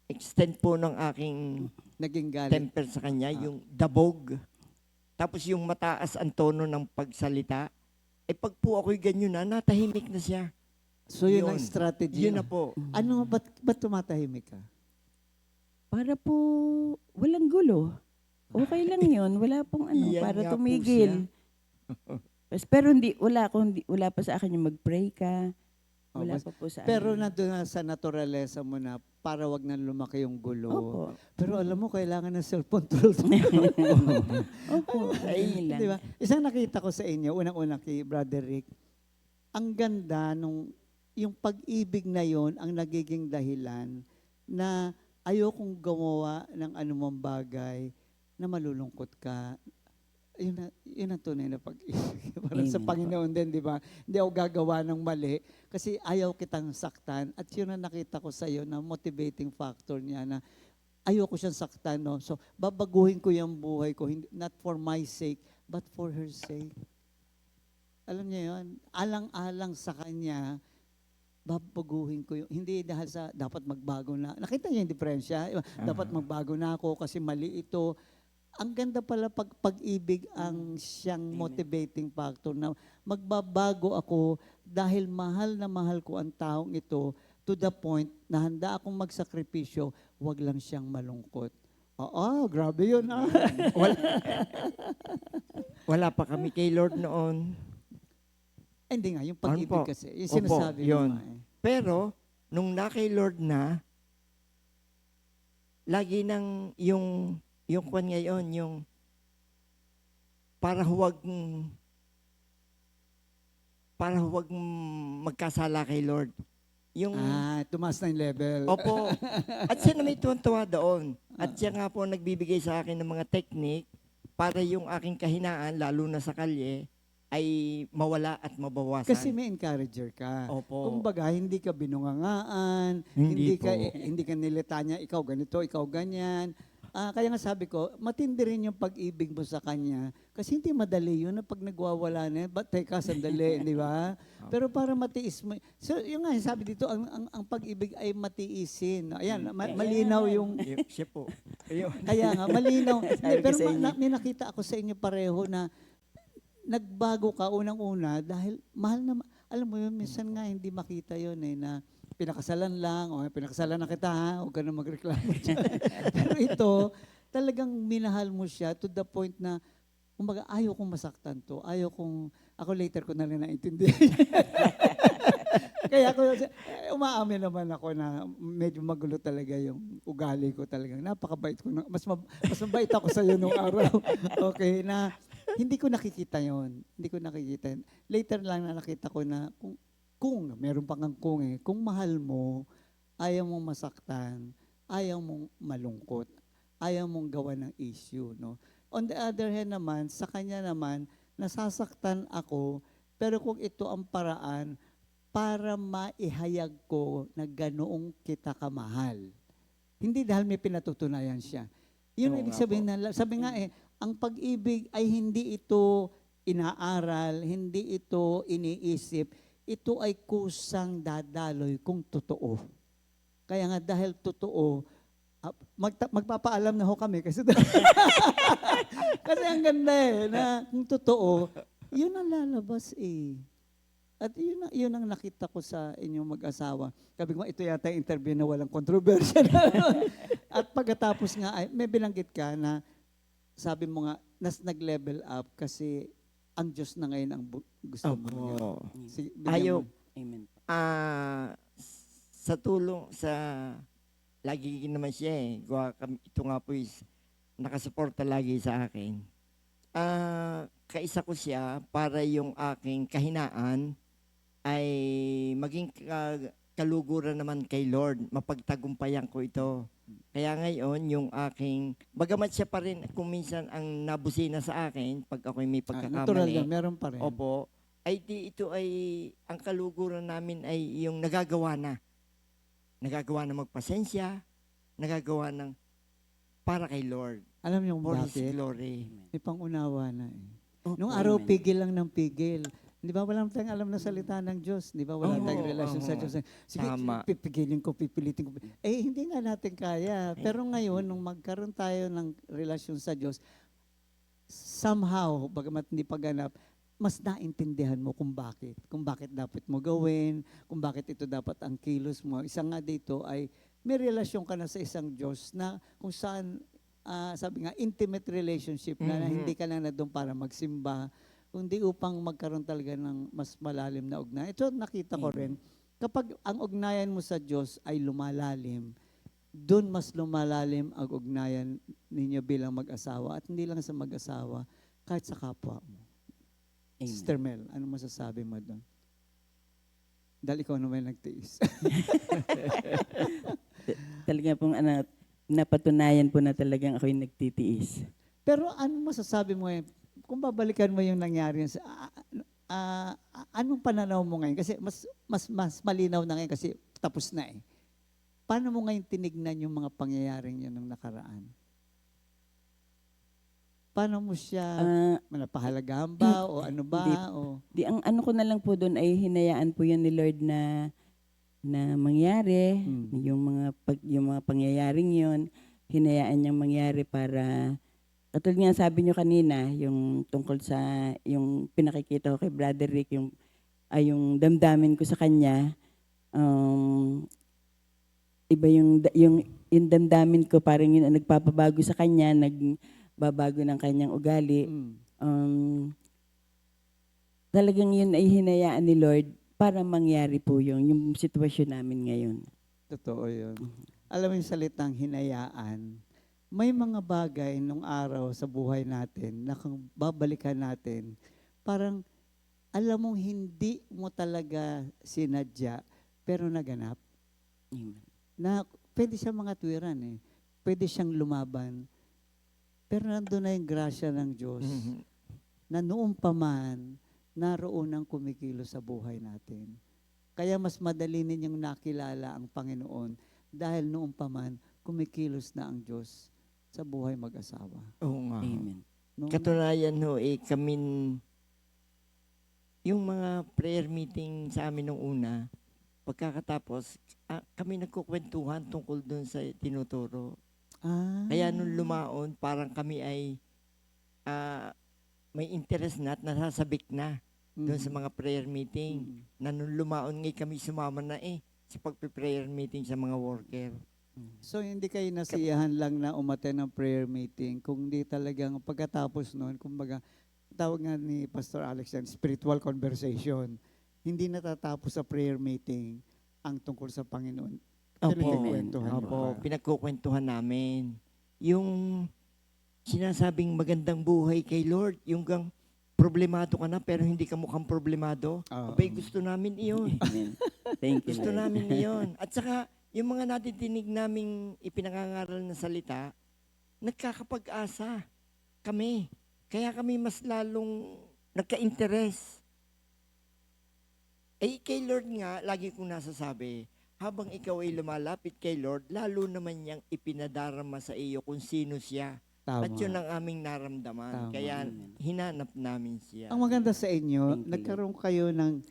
extent po ng aking Naging galit. temper sa kanya, yung dabog. Tapos yung mataas ang tono ng pagsalita. Pag po ako'y ganyan natahimik na siya. So, yun ang Yun. strategy. Yun na po. Ano, ba't tumatahimik ka? Para po walang gulo. Okay lang yun. Wala pong Yan para nga po tumigil. Pero wala pa sa akin yung mag-pray ka. Wala pa po sa Pero akin. nandun na sa naturalesa mo na para wag na lumaki yung gulo. Opo. Pero alam mo, kailangan ng self-control. Opo. Ayun lang. Di ba? Isang nakita ko sa inyo, unang-una kay Brother Rick, ang ganda nung yung pag-ibig na yon ang nagiging dahilan na ayokong gumawa ng anumang bagay na malulungkot ka. Yun ang tunay na pag-ibig. Parang sa Amen. Panginoon din, di ba? Hindi ako gagawa ng mali kasi ayaw kitang saktan. At yun ang nakita ko sa iyo na motivating factor niya na ayoko siyang saktan. No? So, babaguhin ko yung buhay ko, not for my sake, but for her sake. Alam niya yun? Alang-alang sa kanya, babaguhin ko yung, hindi dahil sa dapat magbago na. Nakita niya yung diferensya? Dapat magbago na ako kasi mali ito. Ang ganda pala pag-ibig ang siyang motivating factor na magbabago ako dahil mahal na mahal ko ang taong ito to the point na handa akong magsakripisyo, wag lang siyang malungkot. Oo, grabe yun. Wala pa kami kay Lord noon. Hindi nga, yung pag-ibig Ano po? kasi. Yung Opo, sinasabi yun. mo nga Pero, nung na kay Lord na, lagi nang yung kwan ngayon, yung para huwag magkasala kay Lord. Yung, tumaas na yung level. opo, at siya na may tuwan-tuwa doon. At siya nga po nagbibigay sa akin ng mga technique para yung aking kahinaan, lalo na sa kalye, ay mawala at mabawasan. Kasi may encourager ka. Opo. Kumbaga, hindi ka binungangaan, Hindi hindi ka nilitanya, ikaw ganito, ikaw ganyan. Kaya nga sabi ko, matindi rin yung pag-ibig mo sa kanya. Kasi hindi madali yun na pag nagwawala na, teka, sandali, di ba? Pero para matiis mo. So, yung nga, sabi dito, ang pag-ibig ay matiisin. Ayan, malinaw yung... Siya po. Kaya nga, malinaw. Sabi Hindi, ko pero sa inyo. may nakita ako sa inyo pareho na nagbago ka unang-una dahil mahal na, alam mo yun, minsan nga hindi makita yun na pinakasalan lang, o pinakasalan na kita ha, huwag ka na magreklamo dyan. Pero ito, talagang minahal mo siya to the point na, kumbaga, ayaw kong masaktan to, ako later ko na lang naintindihan. Kaya ako, umaamin naman ako na medyo magulo talaga yung ugali ko talaga. Napakabait ko. Mas mabait ako sa iyo nung araw. Okay, na hindi ko nakikita yon. Hindi ko nakikita yun. Later lang na nakita ko na kung meron pang kung mahal mo, ayaw mong masaktan, ayaw mong malungkot, ayaw mong gawa ng issue. No? On the other hand naman, sa kanya naman, nasasaktan ako, pero kung ito ang paraan, para maihayag ko na ganoong kita kamahal. Hindi dahil may pinatutunayan siya. Yun Oo ibig nga sabihin na, sabi nga ang pag-ibig ay hindi ito inaaral, hindi ito iniisip, ito ay kusang dadaloy kung totoo. Kaya nga dahil totoo, magpapaalam na ho kami kasi kasi ang ganda na kung totoo, yun ang lalabas At yun ang nakita ko sa inyong mag-asawa. Sabi ko, ito yata yung interview na walang kontrobersya. At pagkatapos nga, may binanggit ka na sabi mo nga, nag-level up kasi ang Diyos na ngayon ang gusto mo. Opo. Sige, bigyan Ayaw. mo. Amen. Sa tulong, lagi naman siya ito nga po is, nakasuporta lagi sa akin. Kaisa ko siya para yung aking kahinaan ay maging kaluguran naman kay Lord. Mapagtagumpayan ko ito. Kaya ngayon, yung aking, bagamat siya pa rin kung minsan ang nabusina sa akin, pag ako'y may Natural pagkakamali. yan, meron pa rin. Opo. Ito ay, ang kaluguran namin ay yung nagagawa na. Nagagawa na magpasensya, nagagawa ng para kay Lord. Alam niyo For kung His bakit? glory. May pangunawa na Opo. Nung araw, Amen. pigil lang ng pigil. Di ba, wala tayong alam na salita ng Diyos. Di ba, wala Oo, tayong relasyon sa oo. Diyos. Sige, Tama. pipigilin ko, pipilitin ko. Hindi nga natin kaya. Pero ngayon, nung magkaroon tayo ng relasyon sa Diyos, somehow, bagamat hindi paganap, mas naintindihan mo kung bakit dapat mo gawin, kung bakit ito dapat ang kilos mo. Isa nga dito ay may relasyon ka na sa isang Diyos na kung saan, sabi nga, intimate relationship na Mhm. hindi ka lang na doon para magsimba, kundi upang magkaroon talaga ng mas malalim na ugnayan. Ito nakita ko rin, kapag ang ugnayan mo sa Diyos ay lumalalim, doon mas lumalalim ang ugnayan ninyo bilang mag-asawa at hindi lang sa mag-asawa, kahit sa kapwa mo. Amen. Sister Mel, ano masasabi mo doon? Dahil ikaw naman nagtiis. Talaga pong napatunayan po na talagang ako'y nagtitiis. Pero ano masasabi mo kung babalikan mo yung nangyari, anong pananaw mo ngayon? Kasi mas malinaw na ngayon kasi tapos na Paano mo ngayon tinignan yung mga pangyayaring yun ng nakaraan? Paano mo siya, napahalagahan ba o ano ba? hindi. O, Ang ano ko na lang po doon ay hinayaan po yan ni Lord na mangyari, yung mga pangyayaring yon, hinayaan niyang mangyari para katulad nga sabi niyo kanina, yung tungkol sa yung pinakikita ko kay Brother Rick, yung damdamin ko sa kanya, iba yung damdamin ko, parang yun ang nagpapabago sa kanya, nagbabago ng kanyang ugali. Talagang yun ay hinayaan ni Lord para mangyari po yung sitwasyon namin ngayon. totoo yun. Alam mo yung salitang hinayaan, may mga bagay nung araw sa buhay natin na kung babalikan natin, parang alam mong hindi mo talaga sinadya, pero naganap. Amen. Na pwede siyang mga tuwiran Pwede siyang lumaban. Pero nandun na yung grasya ng Diyos na noong pa man, naroon ang kumikilo sa buhay natin. Kaya mas madali ninyong nakilala ang Panginoon dahil noong pa man, kumikilos na ang Diyos sa buhay mag-asawa. Oo nga. Amen. No? Katunayan yung mga prayer meeting sa amin nung una, pagkakatapos, kami nagkukwentuhan tungkol dun sa tinuturo. Ah. Kaya nung lumaon, parang kami ay may interest na at nasasabik na doon sa mga prayer meeting. Mm. Na nung lumaon kami sumama na sa pagpe-prayer meeting sa mga worker. So hindi kayo nasiyahan lang na umattend ng prayer meeting, kung di talagang pagkatapos noon, kumbaga, tawag nga ni Pastor Alex yan, spiritual conversation. Hindi natatapos sa prayer meeting ang tungkol sa Panginoon. Pinagkikwentuhan niyo Opo, pa. pinagkukwentuhan namin. Yung sinasabing magandang buhay kay Lord, yung gang problemado ka na pero hindi ka mukhang problemado. Oo. Abay, gusto namin iyon. Amen. Thank you, Gusto Lord. namin iyon. At saka, yung mga nadidinig naming ipinangangaral na salita, nagkakapag-asa kami. Kaya kami mas lalong nagka-interest. Kay Lord nga, lagi kong nasasabi, habang ikaw ay lumalapit kay Lord, lalo naman niyang ipinadarama sa iyo kung sino siya. Tama. At yun ang aming naramdaman. Tama. Kaya hinanap namin siya. Ang maganda sa inyo, Thank you, nagkaroon kayo ng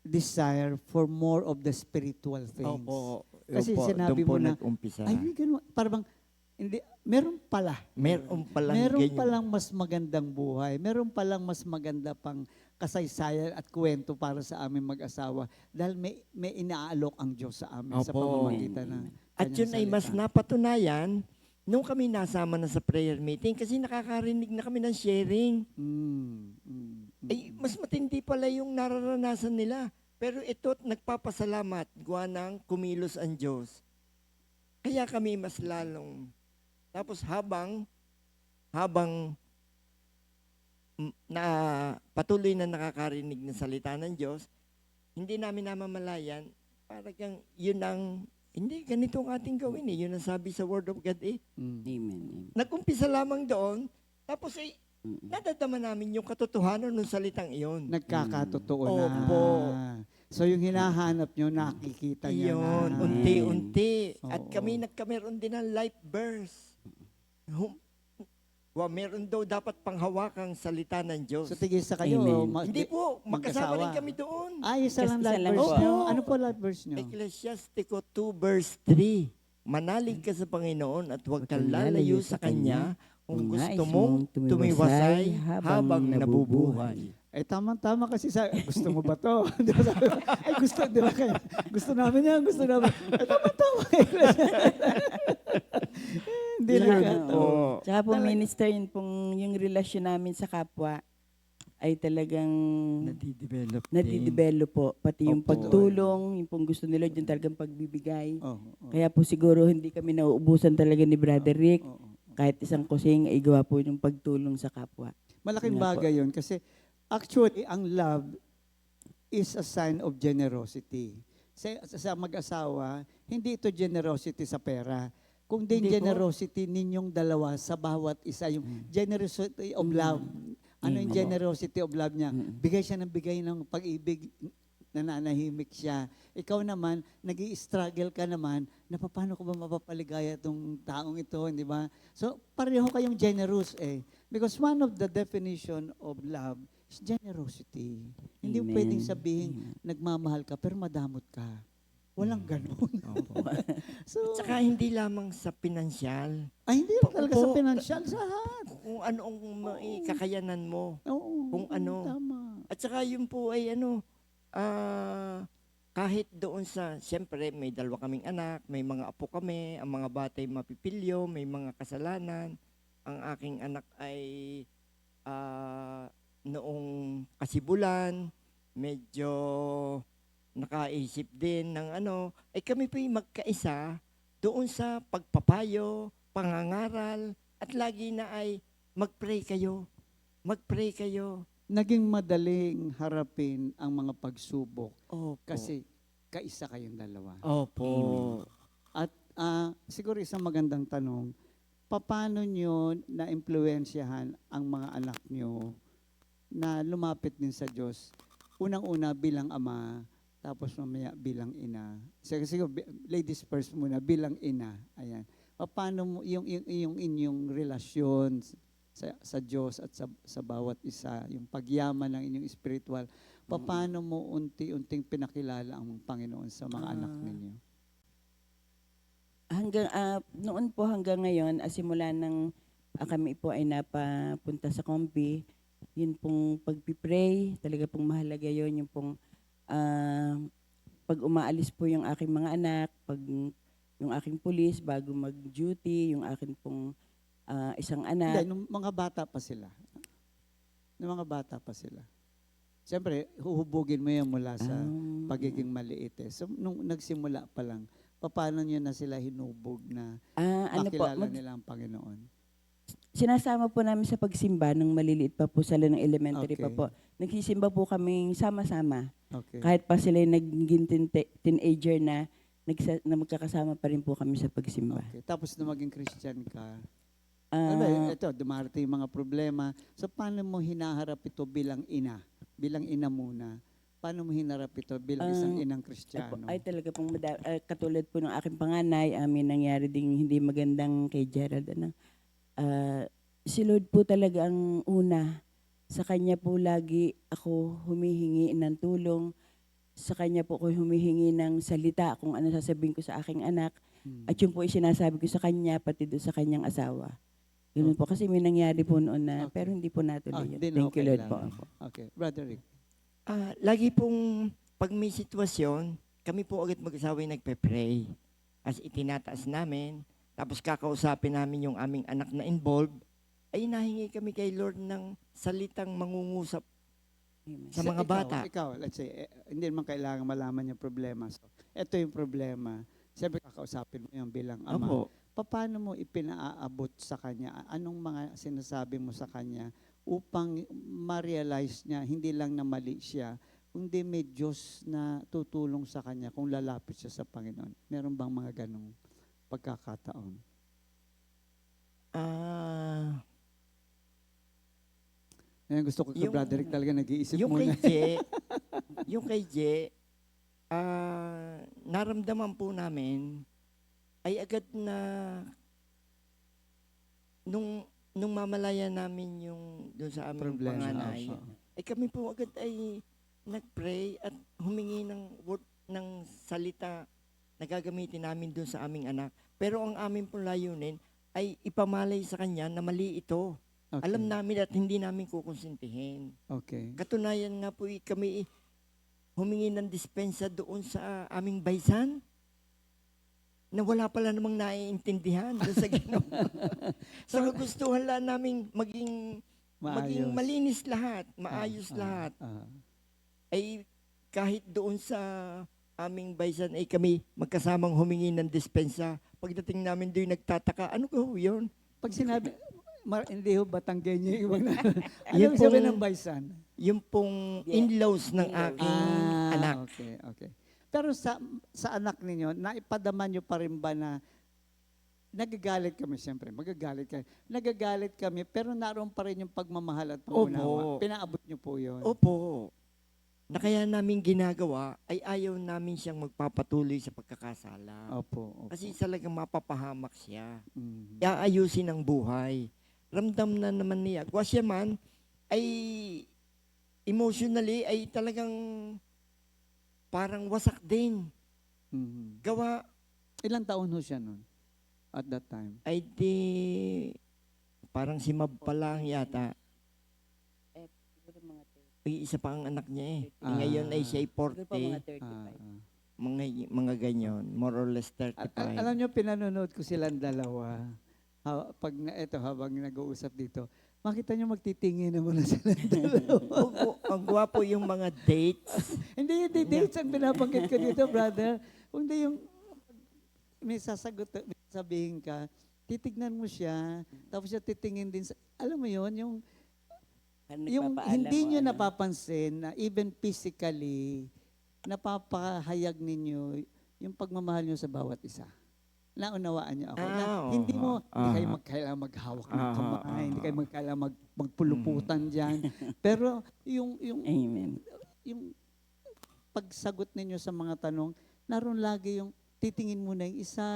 desire for more of the spiritual things. Opo. Kasi Opo, sinabi doon po mo na, nag-umpisa. ay, ganun. Parang, hindi, meron pala. Meron palang Meron ganyan. palang mas magandang buhay. Meron palang mas maganda pang kasaysayan at kwento para sa aming mag-asawa dahil may inaalok ang Diyos sa amin sa Opo. pamamagitan ng At yun ay kanyang mas salita. napatunayan nung kami nasama na sa prayer meeting kasi nakakarinig na kami ng sharing. Ay, mas matindi pala yung nararanasan nila. Pero ito't nagpapasalamat, gawa ng kumilos ang Diyos. Kaya kami mas lalong. Tapos habang na patuloy na nakakarinig ng salita ng Diyos, hindi namin namamalayan, parang yun ang, hindi, ganito ang ating gawin Yun ang sabi sa Word of God Mm. Amen. Nag-umpisa lamang doon, tapos nadadama namin yung katotohanan ng salitang iyon. Nagkakatotoo na. Opo. So yung hinahanap nyo, nakikita niya Iyon, na. unti-unti. Oo. At kami nagkameron din ng life verse. Meron daw dapat panghawakang salita ng Diyos. So tigil sa kayo. Amen. Hindi po, magkasama mag-asawa. rin kami doon. Isa lang Isa live lang verse po. nyo. Opo. Ano po live verse nyo? Ecclesiastico 2 verse 3. Manalig ka sa Panginoon at huwag kang lalayo sa Kanya kung gusto mong tumiwasay habang nabubuhay. Ay, tama-tama kasi gusto mo ba to? Di ba sabi ko, ay, gusto, di ba kayo? Gusto namin yan, gusto namin. Ay, tama-tama. Hindi Yun na ang- katawa. Oo. Tsaka po minister, yung relasyon namin sa kapwa ay talagang nadidevelop po. Pati yung Opo. pagtulong, yung pong gusto nila, yung talagang pagbibigay. Oh, Kaya po siguro hindi kami nauubusan talaga ni Brother Rick. oh. Kahit isang kusing ay gawa po yung pagtulong sa kapwa. Malaking Nga po. bagay yun kasi actually, ang love is a sign of generosity. Sa mag-asawa, hindi ito generosity sa pera. Kung din Hindi po. generosity ninyong dalawa sa bawat isa, yung generosity of love. Ano yung Amen. generosity of love niya? Bigay siya ng bigay ng pag-ibig, nananahimik siya. Ikaw naman, nag-i-struggle ka naman, na paano ko ba mapapaligaya itong taong ito, di ba? So, pareho kayong generous Because one of the definition of love is generosity. Hindi mo Amen. pwedeng sabihin, nagmamahal ka, pero madamot ka. Walang ganun. So, Tsaka hindi lamang sa pinansyal. hindi lang talaga sa Opo. financial, sa lahat. Kung ano ang kakayanan mo. Oo, Kung ano. Tama. At saka yun po ay kahit doon siyempre may dalawa kaming anak, may mga apo kami, ang mga batay mapipilyo, may mga kasalanan. Ang aking anak ay noong kasibulan, medyo nakaisip din ng kami po yung magkaisa doon sa pagpapayo, pangangaral, at lagi na ay mag-pray kayo. Mag-pray kayo. Naging madaling harapin ang mga pagsubok Opo. kasi kaisa kayong dalawa. Opo. At siguro isang magandang tanong, paano nyo na-impluensyahan ang mga anak nyo na lumapit din sa Diyos? Unang-una bilang ama, tapos mamaya bilang ina. Siguro, ladies first muna, bilang ina. Ayan. Paano mo, yung inyong relasyon sa Diyos at sa bawat isa, yung pagyaman ng inyong spiritual, paano mo unti-unting pinakilala ang Panginoon sa mga anak ninyo? Noon po hanggang ngayon, simula ng kami po ay napapunta sa Compi, yun pong pagpipray, talaga pong mahalaga yun, yung pong ah, pag umaalis po yung aking mga anak, pag yung aking pulis bago mag-duty, yung aking pong isang Hindi, anak. nung mga bata pa sila. Nung mga bata pa sila. Siyempre, huhubugin mo yan mula sa pagiging maliit eh. So, nung nagsimula pa lang, paano nyo na sila hinubog na Ano po, makilala nila ang Panginoon? sinasama po namin sa pagsimba nung maliliit pa po sila ng elementary pa Okay. po. Nagsisimba po kaming sama-sama. Okay. Kahit pa sila naging teenager na, na magkakasama pa rin po kami sa pagsimba. Okay. Tapos na maging Christian ka. Ah, Ano ba, ito, dumarating yung mga problema. So, paano mo hinaharap ito bilang ina? Bilang ina muna. Paano mo hinarap ito bilang isang inang Kristiyano? ay talaga pong katulad po ng aking panganay, may nangyari ding hindi magandang kay Gerald. Si Lord po talaga ang una. Sa kanya po lagi ako humihingi ng tulong. Sa kanya po ako humihingi ng salita kung ano sasabihin ko sa aking anak. At yun po ay sinasabi ko sa kanya, pati doon sa kanyang asawa. Ganun po. Kasi may nangyari po noon na, pero hindi po natuloy yun. hindi na Thank you, okay Lord lang. po. Okay. Brother Rick. Lagi pong pag may sitwasyon, kami po agad mag-asawa yung nagpe-pray. As itinataas namin, tapos kakausapin namin yung aming anak na involved, ay nahingi kami kay Lord ng salitang mangungusap Amen. sa mga bata. Ikaw, let's say, hindi naman kailangan malaman yung problema. So, ito yung problema. Siyempre, kakausapin mo yung bilang ama. Opo. Paano mo ipinaaabot sa kanya? Anong mga sinasabi mo sa kanya upang ma-realize niya, hindi lang na mali siya, kundi may Diyos na tutulong sa kanya kung lalapit siya sa Panginoon? Meron bang mga ganong pagkakataon? Yan, gusto ko kay Yung- Brother Rick talaga nag-iisip Yung muna. kay Je, naramdaman po namin, ay agad na, nung mamalaya namin yung doon sa aming Problema, panganay, opo. ay kami po agad ay nag-pray at humingi ng salita na gagamitin namin doon sa aming anak. Pero ang aming pong layunin ay ipamalay sa kanya na mali ito. Okay. Alam namin at hindi namin kukonsintihin. Okay. Katunayan nga po kami humingi ng dispensa doon sa aming baysan na wala pala namang naiintindihan doon sa Ginoo. Sa kagustuhan lang namin maging malinis lahat, maayos lahat. Ay kahit doon sa aming baysan ay kami magkasamang humingi ng dispensa. Pagdating namin doon nagtataka, ano ko yun? Pag sinabi, hindi ho Batanggen yung ibang na. Yun Alam mo sabi pong- ng Baisan? Yung pong in-laws ng aking anak. Okay, okay. Pero sa anak ninyo, naipadama nyo pa rin ba na nagagalit kami, siyempre, Nagagalit kami, pero naroon pa rin yung pagmamahal at pangunawa. Opo. Pinaabot nyo po yun. Opo. Na kaya namin ginagawa ay ayaw namin siyang magpapatuloy sa pagkakasala. Opo. Kasi talagang mapapahamak siya. Mm. Iaayusin ang buhay. Ramdam na naman niya. Kung siya man ay emotionally ay talagang parang wasak din. Mhm. Gawa Ilang taon ho siya nun? At that time? ay di parang si Mab pa lang yata. Siguro mga Ay, isa pa ang anak niya eh. Ah. Ngayon ay siya ay Siguro po mga 40. 35. Mga ganyan. More or less 35. Alam nyo, pinanonood ko silang dalawa. Habang nag-uusap dito, makita nyo magtitingin na muna silang dalawa. Ang gwapo yung mga dates. Hindi dates ang binabanggit ko dito, brother. Hindi yung may sasabihin ka, titignan mo siya, tapos siya titingin din sa, alam mo yon yung hindi nyo napapansin na even physically, napapahayag ninyo yung pagmamahal nyo sa bawat isa. Naunawaan niyo ako. Na hindi kayo kailangan maghawak ng kamay, hindi kayo kailangan magpuluputan dyan. Pero Amen. yung pagsagot ninyo sa mga tanong, naroon lagi yung titingin muna yung isa,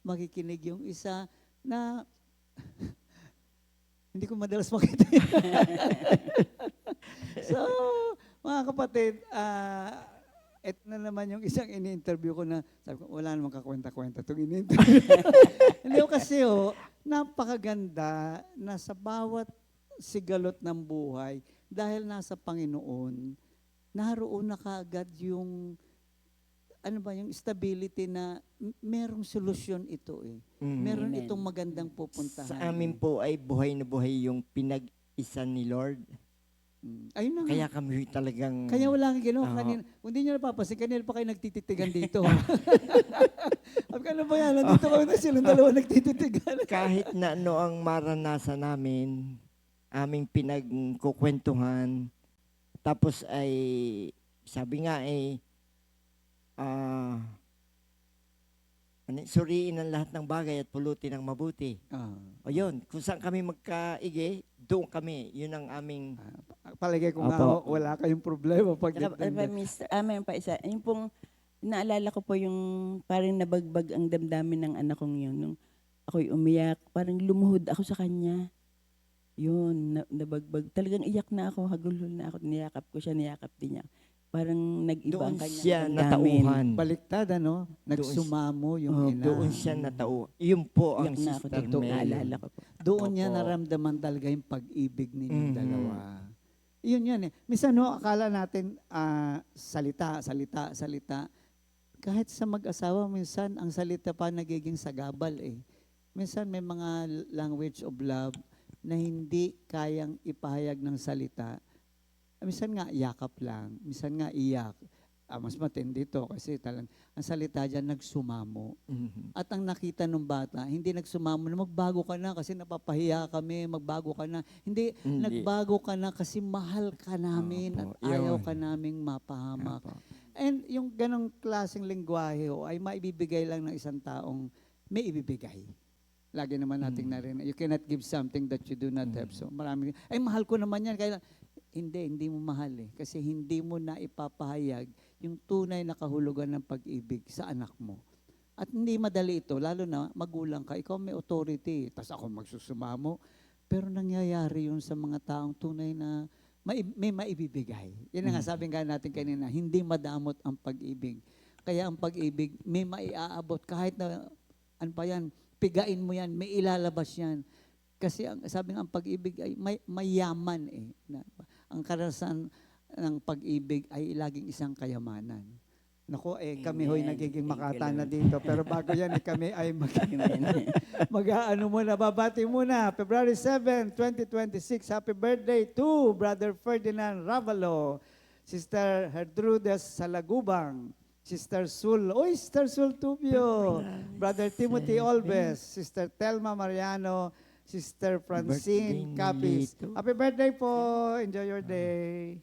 makikinig yung isa, na hindi ko madalas makita. So, mga kapatid, Ito na naman yung isang ini-interview ko na sabi ko, wala namang kakwenta-kwenta itong ini-interview. Hindi ko kasi napakaganda na sa bawat sigalot ng buhay, dahil nasa Panginoon, naroon na kaagad yung yung stability na merong solusyon ito eh. Meron Amen. itong magandang pupuntahan. Sa amin po ay buhay na buhay yung pinag-isa ni Lord. Ayun na nga. Kaya kami talagang Kaya wala kang ginawa Oo. kanina. Kung hindi nyo napapansin, kanina pa kayo nagtititigan dito. Sabi ko, ano ba yan? Nandito kami na silang dalawa nagtititigan. kahit na ano ang maranasan namin, aming pinagkukwentuhan, tapos ay, sabi nga suriin ang lahat ng bagay at pulutin ang mabuti. O yun, kung saan kami magkaigi, doon kami. Yun ang aming, Palagay ko nga, Opo. wala kayong problema pag Tsaka, mayroon pa isa. Yung pong, naalala ko po yung parang nabagbag ang damdamin ng anak kong yun. Nung ako'y umiyak, parang lumuhod ako sa kanya. Yun, nabagbag. Talagang iyak na ako, hagulhol na ako. Niyakap ko siya, niyakap din niya. Parang nag-iba doon ang kanyang siya damdamin. natauhan. Baliktad, Nagsumamo yung ina. Doon siya natau. Yun po ang Iyak na ako Sister dito, Mel. naalala ko po. Doon niya Opo. naramdaman talaga yung pag-ibig ninyong Mhm. dalawa. Yun yan eh. Minsan akala natin salita. Kahit sa mag-asawa, minsan ang salita pa nagiging sagabal eh. Minsan may mga language of love na hindi kayang ipahayag ng salita. Minsan nga yakap lang, minsan nga iyak. Mas matindi to kasi talagang ang salita dyan nagsumamo. Mhm. At ang nakita ng bata, hindi nagsumamo na magbago ka na kasi napapahiya kami, magbago ka na. Hindi, Hindi. nagbago ka na kasi mahal ka namin Opo, at ayaw yun. ka naming mapahamak. Opo. And yung ganong klaseng lingwahe ay maibibigay lang ng isang taong may ibibigay. Lagi naman nating narinig. You cannot give something that you do not have. So marami, ay mahal ko naman yan. Kaya hindi mo mahal eh. Kasi hindi mo na ipapahayag yung tunay na kahulugan ng pag-ibig sa anak mo. At hindi madali ito, lalo na magulang ka, ikaw may authority, tapos ako magsusumamo. Pero nangyayari yun sa mga taong tunay na may maibibigay. Yan na nga, sabi nga natin kanina, hindi madamot ang pag-ibig. Kaya ang pag-ibig, may maiaabot kahit na, ano pa yan, pigain mo yan, may ilalabas yan. Kasi sabi nga, ang pag-ibig ay mayaman eh. Ang karanasan ng pag-ibig ay laging isang kayamanan. Nako, kami ho'y Amen. nagiging Thank you, makata na Lord. dito. Pero bago yan, kami ay Amen. mag-aano muna, babati muna. February 7, 2026, happy birthday to Brother Ferdinand Ravalo, Sister Hertrudes Salagubang, Sister Sister Sul Tubio, Brother Timothy Olves, Sister Telma Mariano, Sister Francine Birthday Capis. nito. Happy birthday po. Enjoy your day.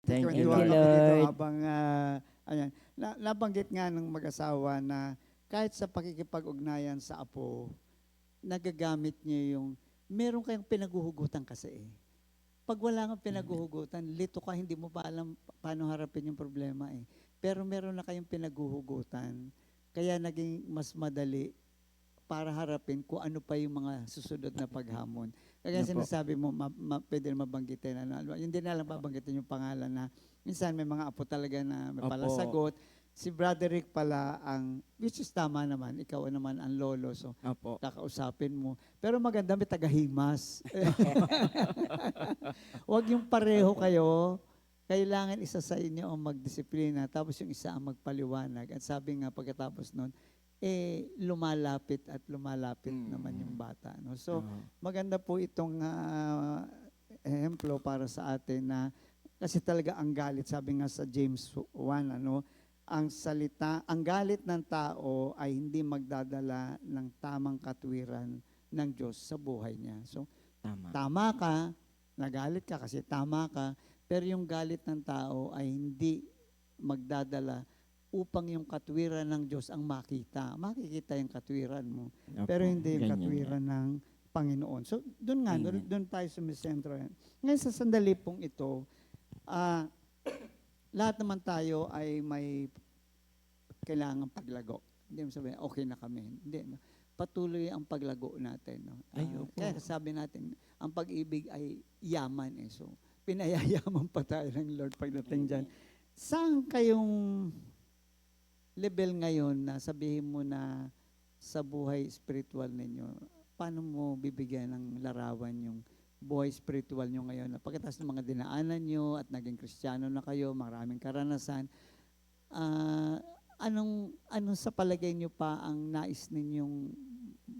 Thank you, Kwentuhan Lord. kami dito habang, nabanggit nga ng mag-asawa na kahit sa pakikipag-ugnayan sa apo, nagagamit niya meron kayong pinaguhugutan kasi eh. Pag wala kang pinaguhugutan, lito ka, hindi mo pa alam paano harapin yung problema eh. Pero meron na kayong pinaguhugutan, kaya naging mas madali para harapin kung ano pa yung mga susunod na paghamon. Kaya Opo. sinasabi mo, pwede na mabanggitin. Hindi na lang babanggitin yung pangalan na minsan may mga apo talaga na may Opo. palasagot. Si Broderick pala which is tama naman, ikaw naman ang lolo. So, Opo. kakausapin mo. Pero maganda may tagahimas. Huwag yung pareho kayo. kailangan isa sa inyo ang magdisiplina, tapos yung isa ang magpaliwanag. At sabi nga pagkatapos nun, lumalapit at lumalapit naman yung bata. No? So, Oo. maganda po itong ehemplo para sa atin na kasi talaga ang galit, sabi nga sa James 1, ang galit ng tao ay hindi magdadala ng tamang katwiran ng Diyos sa buhay niya. So, Tama. tama ka, nagalit ka kasi tama ka, pero yung galit ng tao ay hindi magdadala upang yung katwiran ng Diyos ang makita. Makikita yung katwiran mo, Opo, pero hindi yung ganyan katwiran ng Panginoon. So, doon nga, Amen. doon tayo sumisentro yan. Ngayon sa sandali pong ito, lahat naman tayo ay may kailangan paglago. Hindi mo sabihin, okay na kami. Hindi. No? Patuloy ang paglago natin. No? Ay, opo. Kaya sabi natin, ang pag-ibig ay yaman. So, pinayayaman pa tayo ng Lord pagdating dyan. Saan kayong level ngayon na sabihin mo na sa buhay spiritual ninyo, paano mo bibigyan ng larawan yung buhay spiritual nyo ngayon? Na pagkatapos ng mga dinaanan nyo at naging Kristiyano na kayo, maraming karanasan, anong sa palagay nyo pa ang nais ninyong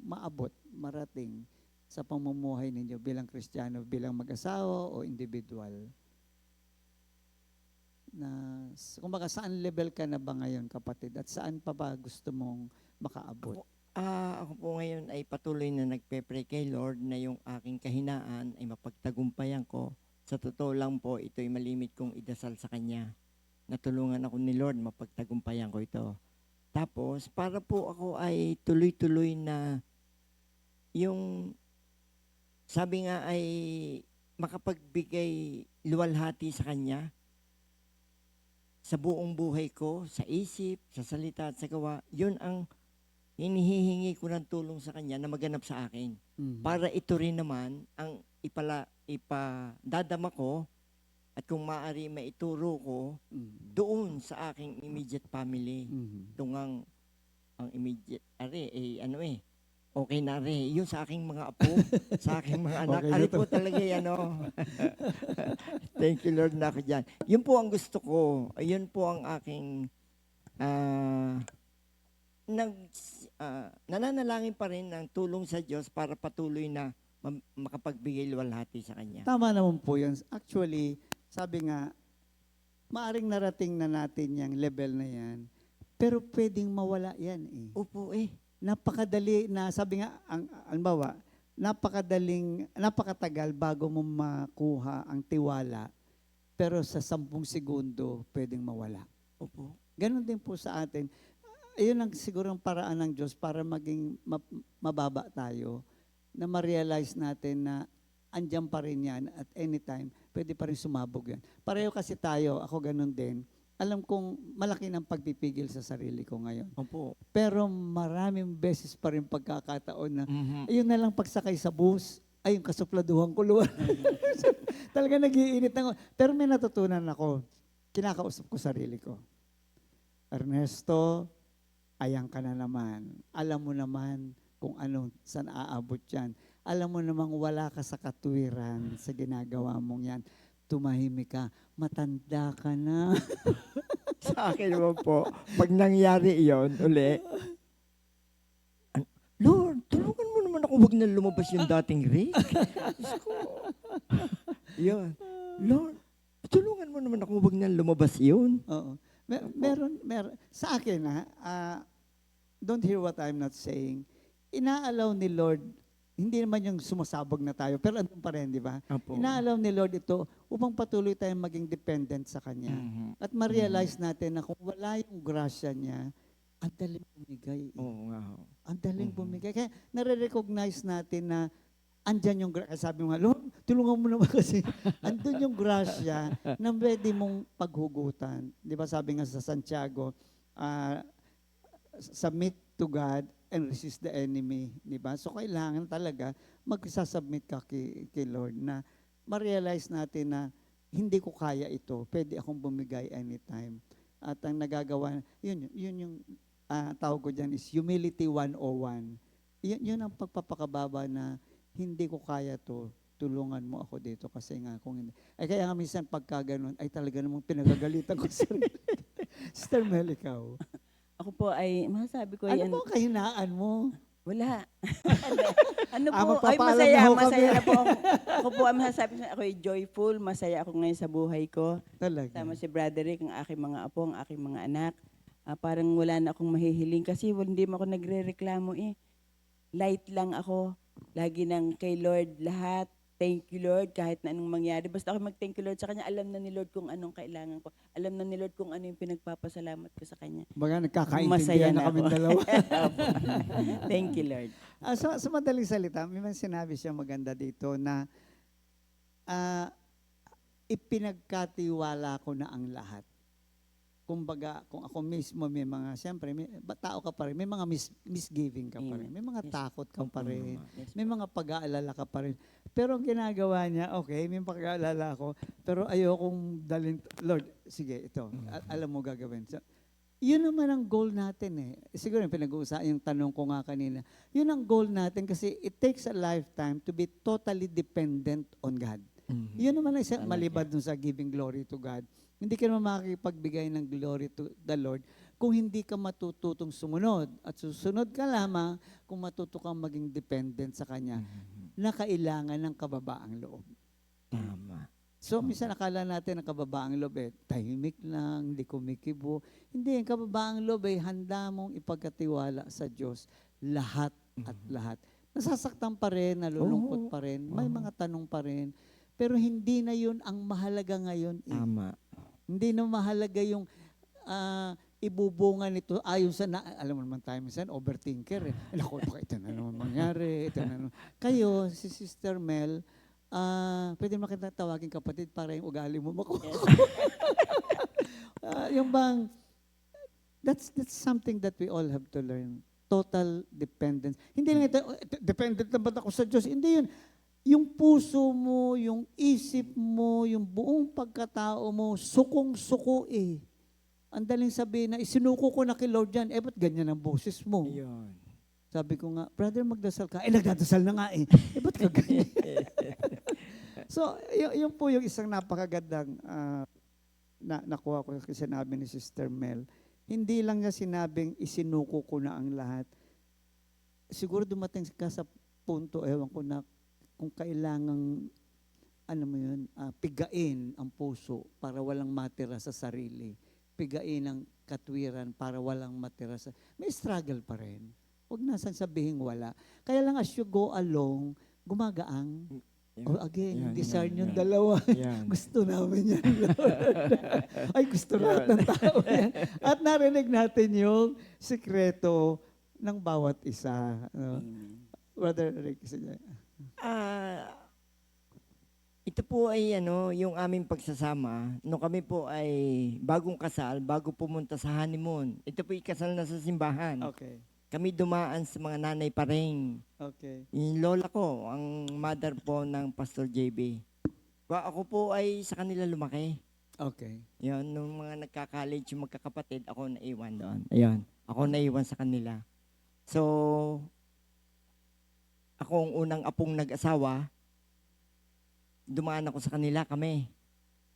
maabot, marating sa pamumuhay ninyo bilang Kristiyano, bilang mag-asawa o individual? Na kumbaga saan level ka na ba ngayon, kapatid, at saan pa ba gusto mong makaabot? Ako po ngayon ay patuloy na nagpe-pray kay Lord na yung aking kahinaan ay mapagtagumpayan ko. Sa totoo lang po, ito'y malimit kong idasal sa Kanya. Natulungan ako ni Lord, mapagtagumpayan ko ito. Tapos, para po ako ay tuloy-tuloy na yung sabi nga ay makapagbigay luwalhati sa Kanya sa buong buhay ko, sa isip, sa salita at sa gawa. Yun ang hinihingi ko ng tulong sa Kanya na maganap sa akin. Para ito rin naman ang ipadadama ko at kung maaari maituro ko doon sa aking immediate family. Tungang ang immediate, okay na yun sa aking mga apo, sa aking mga anak. Okay na to. Po talaga Thank you Lord na ako dyan. Yun po ang gusto ko. Yun po ang aking nananalangin pa rin ng tulong sa Diyos para patuloy na makapagbigay luwalhati sa Kanya. Tama naman po yun. Actually, sabi nga, maaring narating na natin yung level na yan, pero pwedeng mawala yan eh. Opo Napakadali na, sabi nga, halimbawa, napakatagal bago mo makuha ang tiwala, pero sa 10 segundo, pwedeng mawala. Opo. Ganon din po sa atin. Ayun ang siguro ang paraan ng Diyos para maging mababa tayo, na ma-realize natin na andyan pa rin yan at anytime, pwede pa rin sumabog yan. Pareho kasi tayo, ako ganun din. Alam kong malaki ng pagpipigil sa sarili ko ngayon. Opo. Pero maraming beses pa rin pagkakataon na, Mhm. ayun na lang pagsakay sa bus, ay yung kasupladuhan ko luwan. Talaga nagiinit ako. Pero may natutunan ako. Kinakausap ko sarili ko. Ernesto, ayan ka na naman. Alam mo naman kung saan aabot yan. Alam mo namang wala ka sa katwiran sa ginagawa mong yan. Tumahimik ka. Matanda ka na. Sa akin naman po, pag nangyari iyon, Lord, tulungan mo naman ako wag na lumabas yung dating Rick. Diyos ko. Yun. Lord, tulungan mo naman ako wag na lumabas yun. Oo. Meron. Sa akin, don't hear what I'm not saying. Inaalaw ni Lord, hindi naman yung sumasabog na tayo, pero andun pa rin, di ba? Opo. Inaalaw ni Lord ito upang patuloy tayong maging dependent sa Kanya. Mhm. At ma-realize natin na kung wala yung grasya niya, ang daling bumigay. Oo nga ho. Ang daling bumigay. Kaya nare-recognize natin na andyan yung grasya. Sabi mo nga, Lord, tulungan mo naman kasi andun yung grasya na pwede mong paghugutan. Di ba sabi nga sa Santiago, submit to God and resist the enemy. Di ba? So kailangan talaga magsasubmit ka kay Lord na ma-realize natin na hindi ko kaya ito. Pwede akong bumigay anytime. At ang nagagawa, yun yung tawag ko dyan is humility 101. Yun ang pagpapakababa na hindi ko kaya to. tulungan mo ako dito kasi nga kung hindi. Ay kaya nga minsan pagka ganun, ay talaga namang pinagagalitan ko sa sarili. Sister Mel, ikaw. Ako po ay, masasabi ko Ano yan, po ang kahinaan mo? wala. Ano Ah, po, ay magpapaalam masaya, na ho kami. masaya na po ako. Ako po ang masasabi ko, ako ay joyful, masaya ako ngayon sa buhay ko. Talaga. Tama si Broderick, ang aking mga apo, ang aking mga anak. Parang wala na akong mahihiling kasi hindi mo ako nagre-reklamo eh. Light lang ako. Lagi nang kay Lord lahat. Thank you Lord kahit na anong mangyari. Basta ako mag-thank you Lord sa Kanya. Alam na ni Lord kung anong kailangan ko. Alam na ni Lord kung ano yung pinagpapasalamat ko sa Kanya. Baga Masaya nagkakaintindihan na na kami ako. dalawa. Thank you Lord. Sa madaling salita, may mga sinabi siya maganda dito na ipinagkatiwala ko na ang lahat. Kumbaga, kung ako mismo may mga, siyempre, tao ka pa rin, may mga misgiving ka pa rin, may mga Yes. takot ka pa rin, Yes, may mga pag-aalala ka pa rin. Pero ang ginagawa niya, okay, may pag-aalala ako, pero ayokong dalhin, Lord, sige, ito, alam mo gagawin. So, yun naman ang goal natin eh. Siguro yung pinag-uusapan, yung tanong ko nga kanina, yun ang goal natin kasi it takes a lifetime to be totally dependent on God. Yun naman ang isang malibad dun sa giving glory to God. Hindi ka naman makikipagbigay ng glory to the Lord kung hindi ka matututong sumunod. At susunod ka lamang kung matuto kang maging dependent sa Kanya na kailangan ng kababaang loob. Tama. So, minsan akala natin ang kababaang loob tahimik lang, hindi kumikibo. Hindi, ang kababaang loob handa mong ipagkatiwala sa Diyos lahat at lahat. Nasasaktan pa rin, nalulungkot pa rin, may mga tanong pa rin. Pero hindi na yun ang mahalaga ngayon. Tama. Hindi na mahalaga yung ibubunga nito ayon sa, alam mo naman tayo minsan, overthinker eh. Naku, baka ito na naman mangyari, ito na naman. Kayo, si Sister Mel, pwede mo kita tawagin kapatid para yung ugali mo makuha. Yung bang, that's something that we all have to learn. Total dependence. Hindi lang ito, dependent na ba ako sa Diyos? Hindi yun. Yung puso mo, yung isip mo, yung buong pagkatao mo, sukong-suko eh. Ang daling sabihin na, isinuko ko na kay Lord yan, ba't ganyan ang boses mo? Ayun. Sabi ko nga, brother, magdasal ka. Nagdadasal na nga eh. Ba't ka ganyan? So, yun po yung isang napakagandang nakuha ko kasi sinabi ni Sister Mel. Hindi lang niya sinabing isinuko ko na ang lahat. Siguro dumating ka sa punto, ewan ko na, kung kailangang, ano mo yun, pigain ang puso para walang matira sa sarili. Pigain ang katwiran para walang matira sa... May struggle pa rin. Huwag nasan sabihin wala. Kaya lang as you go along, gumagaang. Again, Yan, desire yan, yung yan. dalawa. Yan. Gusto namin yan, Lord. Ay, gusto lahat ng tao yan. At narinig natin yung sikreto ng bawat isa. Amen. Brother Rick, sige. Ito po ay yung aming pagsasama. Nung kami po ay bagong kasal, bago pumunta sa honeymoon. Ito po ikasal na sa simbahan. Okay. Kami dumaan sa mga nanay pa rin. Okay. Yung lola ko, ang mother po ng Pastor JB. Ako po ay sa kanila lumaki. Okay. Yun, nung mga nagka-college yung magkakapatid, ako naiwan doon. Ayun, ako naiwan sa kanila. So, ako ang unang apong nag-asawa, dumaan ako sa kanila, kami.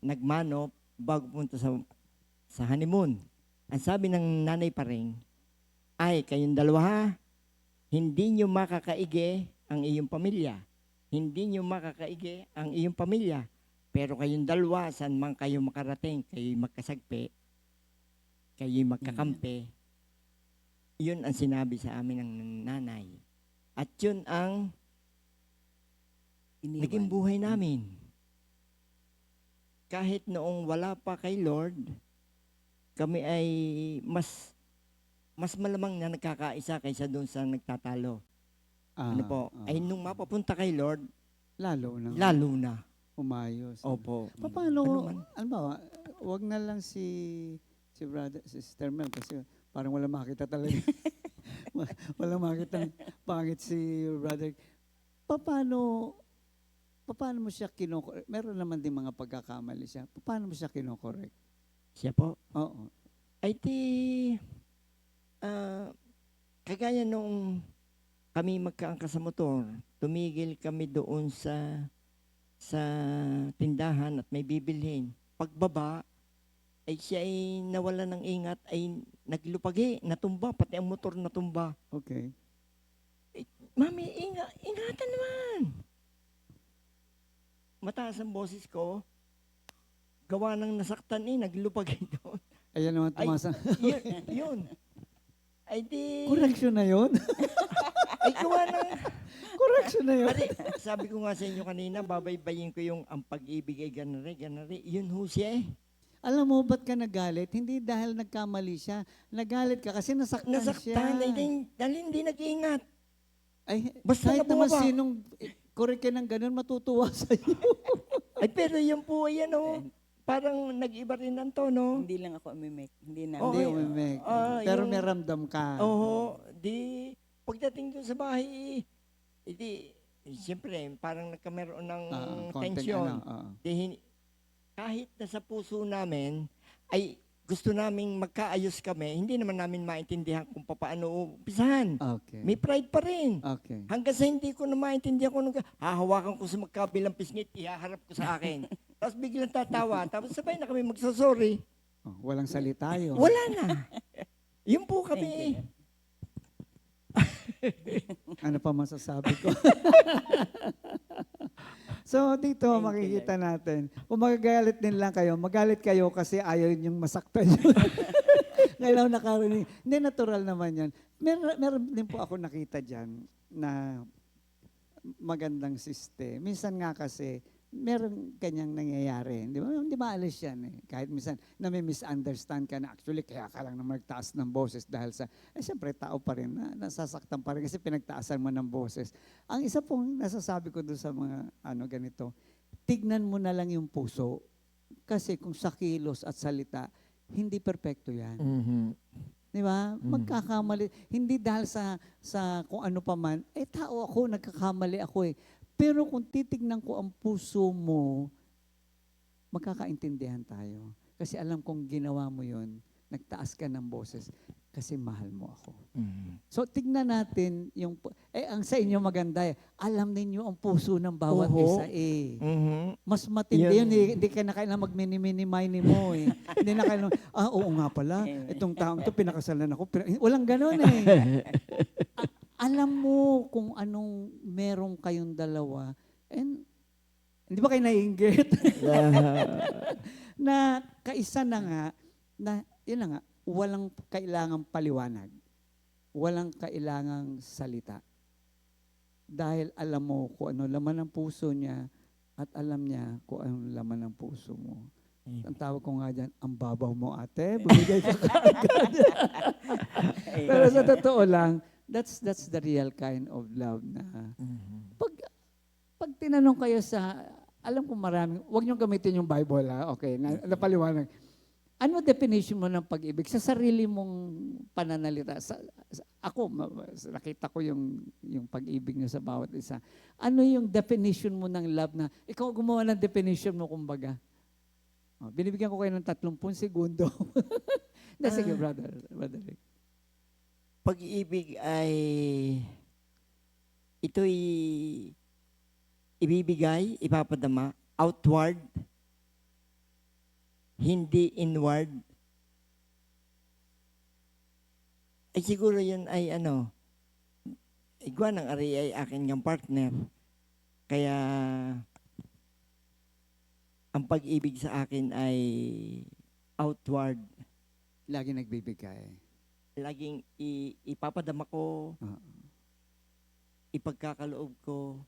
Nagmanop bago punta sa honeymoon. Ang sabi ng nanay pa rin, ay, kayong dalawa ha, hindi nyo makakaigi ang iyong pamilya. Hindi nyo makakaigi ang iyong pamilya. Pero kayong dalawa, saan man kayo makarating, kayo'y magkasagpi, kayo'y magkakampi, yun ang sinabi sa amin ng nanay. At yun ang naging buhay namin. Kahit noong wala pa kay Lord, kami ay mas malamang na nagkakaisa kaysa doon sa nagtatalo. Ay nung mapapunta kay Lord, Lalo na. lalo na. Umayos. Opo. Paano, man? ano ba, wag na lang si brother, si Sister Mel kasi parang wala makita talaga. Wala makita pangit si brother. Paano mo siya kinokorek? Meron naman din mga pagkakamali siya. Paano mo siya kinokorek? Siya po. Oo. Ay kagaya nung kami magkaangka sa motor, tumigil kami doon sa sa tindahan at may bibilhin. Pagbaba, ay siya ay nawala ng ingat, ay naglupagi, natumba, pati ang motor natumba. Okay. Mami, ingatan naman. Mataas ang boses ko. Gawa ng nasaktan naglupagi doon. Ayan naman Ay, tumasa. yun. Ay di, Correction na yun. ay gawa ng, Correction na yun. Ari, sabi ko nga sa inyo kanina, babaybayin ko yung ang pag-ibig ay ganari. Yun ho siya eh. Alam mo, ba't ka nagalit? Hindi dahil nagkamali siya. Nagalit ka kasi nasaktan siya. Nasaktan, dahil hindi nag-iingat. Ay, Basta kahit naman nabumaba. sinong correct ng ganun, matutuwa sa'yo. Ay pero yun po ay ano, parang nag-iba rin ang tono. Hindi lang ako umimik. Hindi na. Hindi Okay. umimik. Pero Yung- may ramdam ka. Oo, di pagdating doon sa bahay, siyempre, parang nagkameron ng Konting tensyon. ano, Kahit nasa puso namin, ay gusto naming magkaayos kami, hindi naman namin maintindihan kung paano umpisahan. Okay. May pride pa rin. Okay. Hanggang sa hindi ko na maintindihan kung hahawakan ko sa magkabilang pisngit, ihaharap ko sa akin. Tapos biglang tatawa, tapos sabay na kami magsasorry. Oh, walang salita yun. Wala na. Yun po kami. Ano pa masasabi ko? So dito Thank you, makikita natin, kung magagalit din lang kayo, magalit kayo kasi ayaw niyong masaktan yun. Ngayon nakarinig. Hindi, natural naman yan. Meron din po ako nakita dyan na magandang system. Minsan nga kasi, meron kanyang nangyayari. Di ba alis yan eh. Kahit minsan, nami-misunderstand ka na actually, kaya ka lang na magtaas ng boses dahil sa, siyempre tao pa rin, nasasaktan pa rin kasi pinagtaasan mo ng boses. Ang isa pong nasasabi ko doon sa mga ganito, tignan mo na lang yung puso. Kasi kung sa kilos at salita, hindi perpekto yan. Di ba? Magkakamali. Hindi dahil sa kung ano pa man, tao ako, nagkakamali ako eh. Pero kung titignan ko ang puso mo, magkakaintindihan tayo. Kasi alam kong ginawa mo yun, nagtaas ka ng boses, kasi mahal mo ako. So tignan natin yung, ang sa inyo maganda alam ninyo ang puso ng bawat Oo. isa eh. Mas matindi Yun. yun, hindi ka na kailangan mag-mini-mini mo eh. Hindi na kailangan, oo nga pala, itong taong to pinakasalan ako. Walang ganun eh. Alam mo kung anong meron kayong dalawa, and hindi ba kayo naiinggit? Na kaisa na nga, na yun na nga, walang kailangang paliwanag. Walang kailangang salita. Dahil alam mo kung ano laman ng puso niya at alam niya kung anong laman ng puso mo. Ang tawag ko nga dyan, ang babaw mo ate, bumigay ka kaagad. Pero sa totoo lang, that's the real kind of love na pag tinanong kayo sa, alam ko maraming, huwag niyong gamitin yung Bible okay, napaliwanag. Ano definition mo ng pag-ibig? Sa sarili mong pananalita. Ako, nakita ko yung pag-ibig niyo sa bawat isa. Ano yung definition mo ng love na, ikaw gumawa ng definition mo kumbaga. Binibigyan ko kayo ng 30 segundo. Sige, brother Rick. Pag-ibig ay ito'y ibibigay, ipapadama, outward, hindi inward. Ay siguro yun ay igwa ng ari ay akin ng partner. Kaya ang pag-ibig sa akin ay outward. Lagi nagbibigay. Laging ipapadama ko, ipagkakaloob ko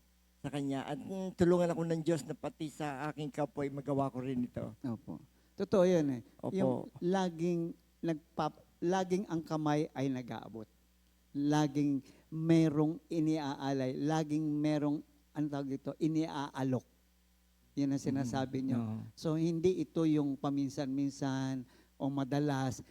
sa Kanya. At tulungan ako ng Diyos na pati sa aking kapwa ay magawa ko rin ito. Opo. Totoo yun eh. Opo. Yung laging ang kamay ay nag-aabot. Laging merong iniaalay. Laging merong, iniaalok. Yan ang sinasabi nyo. Oo. So, hindi ito yung paminsan-minsan o madalas.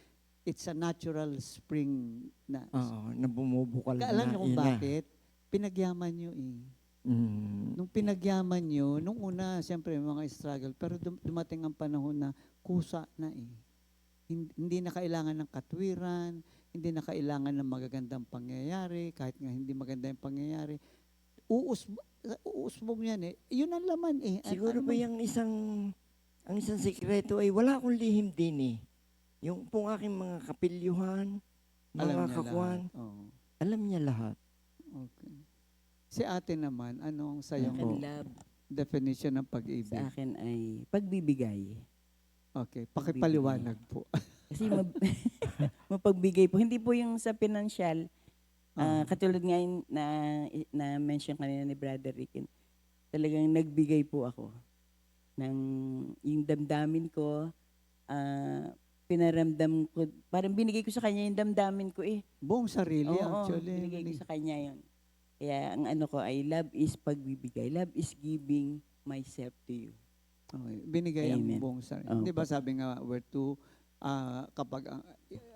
It's a natural spring na. Oo, na bumubukal na. Alam nyo kung yun na. bakit? Pinagyaman nyo eh. Mm. Nung pinagyaman nyo, nung una, siyempre, mga struggle, pero dumating ang panahon na kusa na eh. Hindi na kailangan ng katwiran, hindi na kailangan ng magagandang pangyayari, kahit nga hindi maganda yung pangyayari. uusbong yan eh. Yun ang laman eh. Siguro Ano po ang isang sikreto ay wala akong lihim din eh. Yung pong aking mga kapilyuhan, alam mga niya kakuan, lahat. Oo. alam niya lahat. Okay. Si ate naman, anong sayang Akin love definition ng pag-ibig? sa akin ay pagbibigay. Okay, pakipaliwanag po. Kasi mapagbigay po. Hindi po yung sa financial. Katulad nga yung na-mention kanina ni Brother Rick. Talagang nagbigay po ako ng yung damdamin ko. Pinaramdam ko. Parang binigay ko sa kanya yung damdamin ko eh. Buong sarili Oo, actually. binigay ko sa kanya yun. Kaya ang ano ko ay love is pagbibigay. Love is giving myself to you. Okay. Binigay ang Amen. buong sarili. Opo. Di ba sabi nga, where to, kapag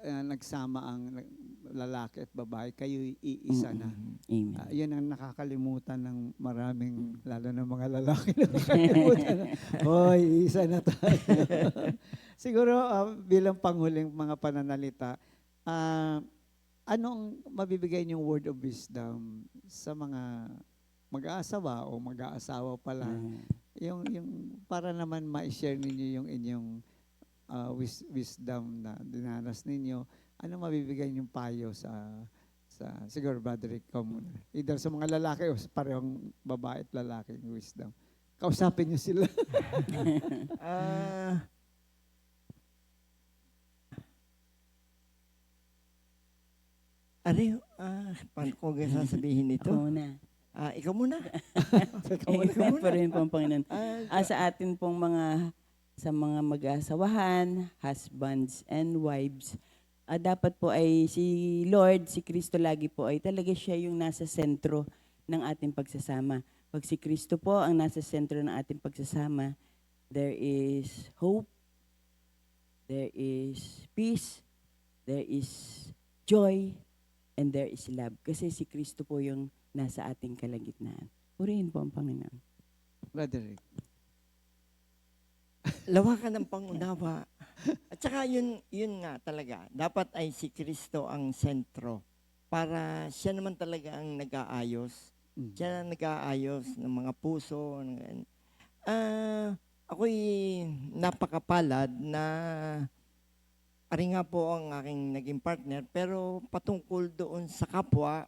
nagsama ang lalaki at babae, kayo iisa na. Amen. Yan ang nakakalimutan ng maraming, lalo ng mga lalaki na nakakalimutan na, hoy, isa na tayo. Siguro, bilang panghuling mga pananalita, anong mabibigay niyong word of wisdom sa mga mag-aasawa o mag-aasawa pa lang? Yung para naman ma-share ninyo yung inyong wisdom na dinanas ninyo, ano mabibigay niyong payo sa siguro Brother Rick, ikaw muna. Either sa mga lalaki o sa parehong babae at lalaki yung wisdom. Kausapin niyo sila. Paano ko sasabihin ito? Ako na. Ikaw muna. Ikaw pa rin po ang Panginoon. Ah, Sa atin pong sa mga mag-asawahan, husbands and wives, dapat po ay si Lord, si Kristo lagi po ay talaga siya yung nasa sentro ng ating pagsasama. Pag si Kristo po ang nasa sentro ng ating pagsasama, there is hope, there is peace, there is joy, and there is love. Kasi si Kristo po yung nasa ating kalagitnaan. Purihin po ang Panginoon. Brother Rick. lawakan ng pangunawa. At saka yun nga talaga. Dapat ay si Kristo ang sentro. Para siya naman talaga ang nag-aayos. Siya ang nag-aayos ng mga puso. Ako'y napakapalad na ari nga po ang aking naging partner. Pero patungkol doon sa kapwa,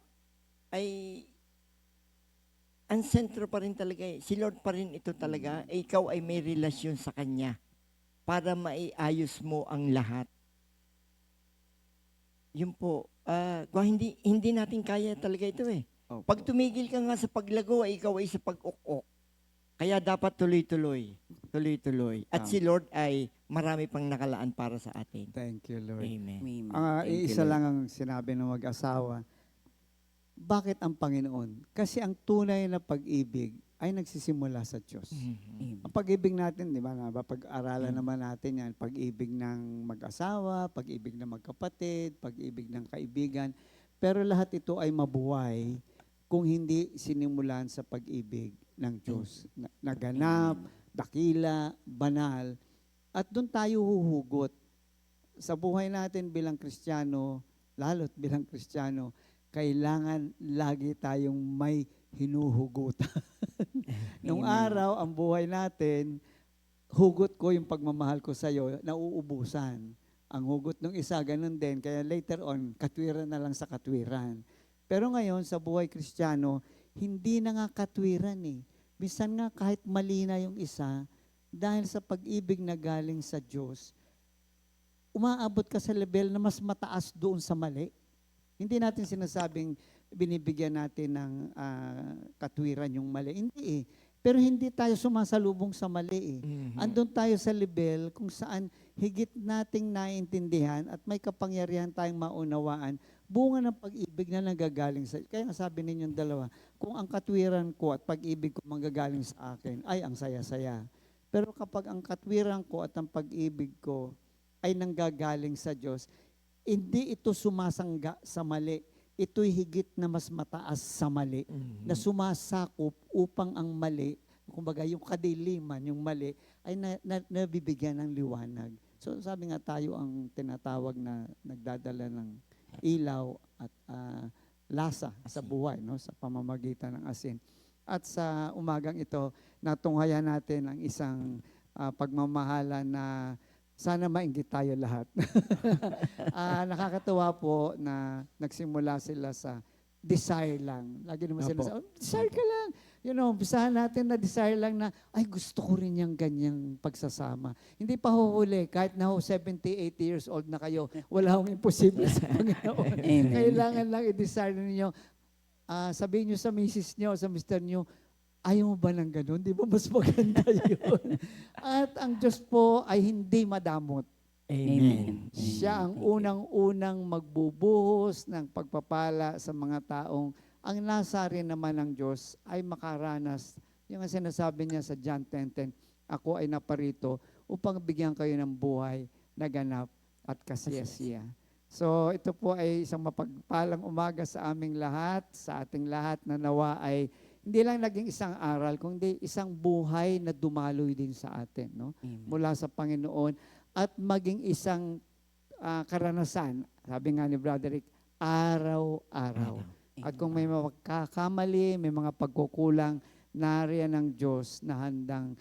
ay ang sentro pa rin talaga eh. Si Lord pa rin ito talaga. Ikaw ay may relasyon sa Kanya para maiayos mo ang lahat. Yun po. Kung hindi natin kaya talaga ito eh. Opo. Pag tumigil ka nga sa paglago, ay ikaw ay sa pag-ukok. Kaya dapat tuloy-tuloy. Tuloy-tuloy. At si Lord ay marami pang nakalaan para sa atin. Thank you, Lord. Amen. Amen. Thank you, Iisa Lord. lang ang sinabi ng mag-asawa. Bakit ang Panginoon? Kasi ang tunay na pag-ibig ay nagsisimula sa Diyos. Amen. Ang pag-ibig natin, di ba, pag-aralan naman natin yan, pag-ibig ng mag-asawa, pag-ibig ng magkapatid, pag-ibig ng kaibigan. Pero lahat ito ay mabuhay kung hindi sinimulan sa pag-ibig ng Diyos. Naganap, dakila, banal. At doon tayo huhugot. Sa buhay natin bilang Kristiyano, lalo't bilang Kristiyano, kailangan lagi tayong may hinuhugutan. Nung araw, ang buhay natin, hugot ko yung pagmamahal ko sa'yo, nauubusan. Ang hugot ng isa, ganun din. Kaya later on, katwiran na lang sa katwiran. Pero ngayon, sa buhay Kristiyano, hindi na nga katwiran eh. Bisan nga kahit mali na yung isa, dahil sa pag-ibig na galing sa Diyos, umaabot ka sa level na mas mataas doon sa mali. Hindi natin sinasabing binibigyan natin ng katwiran yung mali. Hindi eh. Pero hindi tayo sumasalubong sa mali eh. Andun tayo sa level kung saan higit nating naiintindihan at may kapangyarihan tayong maunawaan, bunga ng pag-ibig na nanggagaling sa... Kaya nga sabi ninyong dalawa, kung ang katwiran ko at pag-ibig ko manggagaling sa akin, ay ang saya-saya. Pero kapag ang katwiran ko at ang pag-ibig ko ay nanggagaling sa Diyos, hindi ito sumasangga sa mali. Ito'y higit na mas mataas sa mali, na sumasakop upang ang mali, kumbaga yung kadiliman, yung mali, ay nabibigyan ng liwanag. So sabi nga tayo ang tinatawag na nagdadala ng ilaw at lasa sa buhay, no, sa pamamagitan ng asin. At sa umagang ito, natunghayan natin ang isang pagmamahala na sana mainggit tayo lahat. Nakakatuwa po na nagsimula sila sa desire lang. Lagi naman sila Opo. sa, desire ka lang. Umpisahan natin na desire lang na, ay gusto ko rin yung ganyang pagsasama. Hindi pa huhuli, kahit na 70, 80 years old na kayo, wala akong imposible sa Panginoon. Amen. Kailangan lang i-desire ninyo. Sabihin nyo sa misis nyo, sa mister nyo, ayaw mo ba ng ganun? Di ba mas maganda yun? At ang Diyos po ay hindi madamot. Amen. Siya ang unang-unang magbubuhos ng pagpapala sa mga taong ang nasa rin naman ng Diyos ay makaranas. Yung ang sinasabi niya sa John 10:10, ako ay naparito upang bigyan kayo ng buhay na ganap at kasiyasiya. So ito po ay isang mapagpalang umaga sa aming lahat, sa ating lahat na nawa ay hindi lang naging isang aral, kundi isang buhay na dumaloy din sa atin, no? Amen. Mula sa Panginoon at maging isang karanasan, sabi nga ni Brother Rick, araw-araw. At kung may magkakamali, may mga pagkukulang, nariyan ng Diyos na handang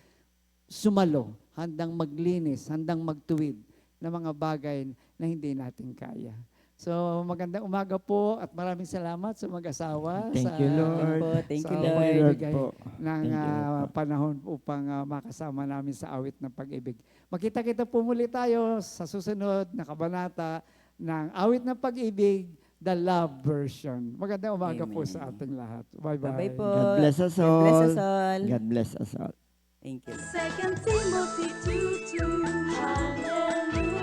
sumalo, handang maglinis, handang magtuwid ng mga bagay na hindi natin kaya. So magandang umaga po at maraming salamat sa mag-asawa. Thank you, Lord. Thank you, sa Lord. pagbibigay po. ng Thank you, Lord. panahon upang makasama namin sa awit ng pag-ibig. Magkita-kita po muli tayo sa susunod na kabanata ng awit ng pag-ibig, the love version. Magandang umaga po Amen. sa ating lahat. Bye-bye. Bye-bye po. God bless us God bless all. us all. God bless us all. Thank you. Second Timothy 2:2. Hallelujah.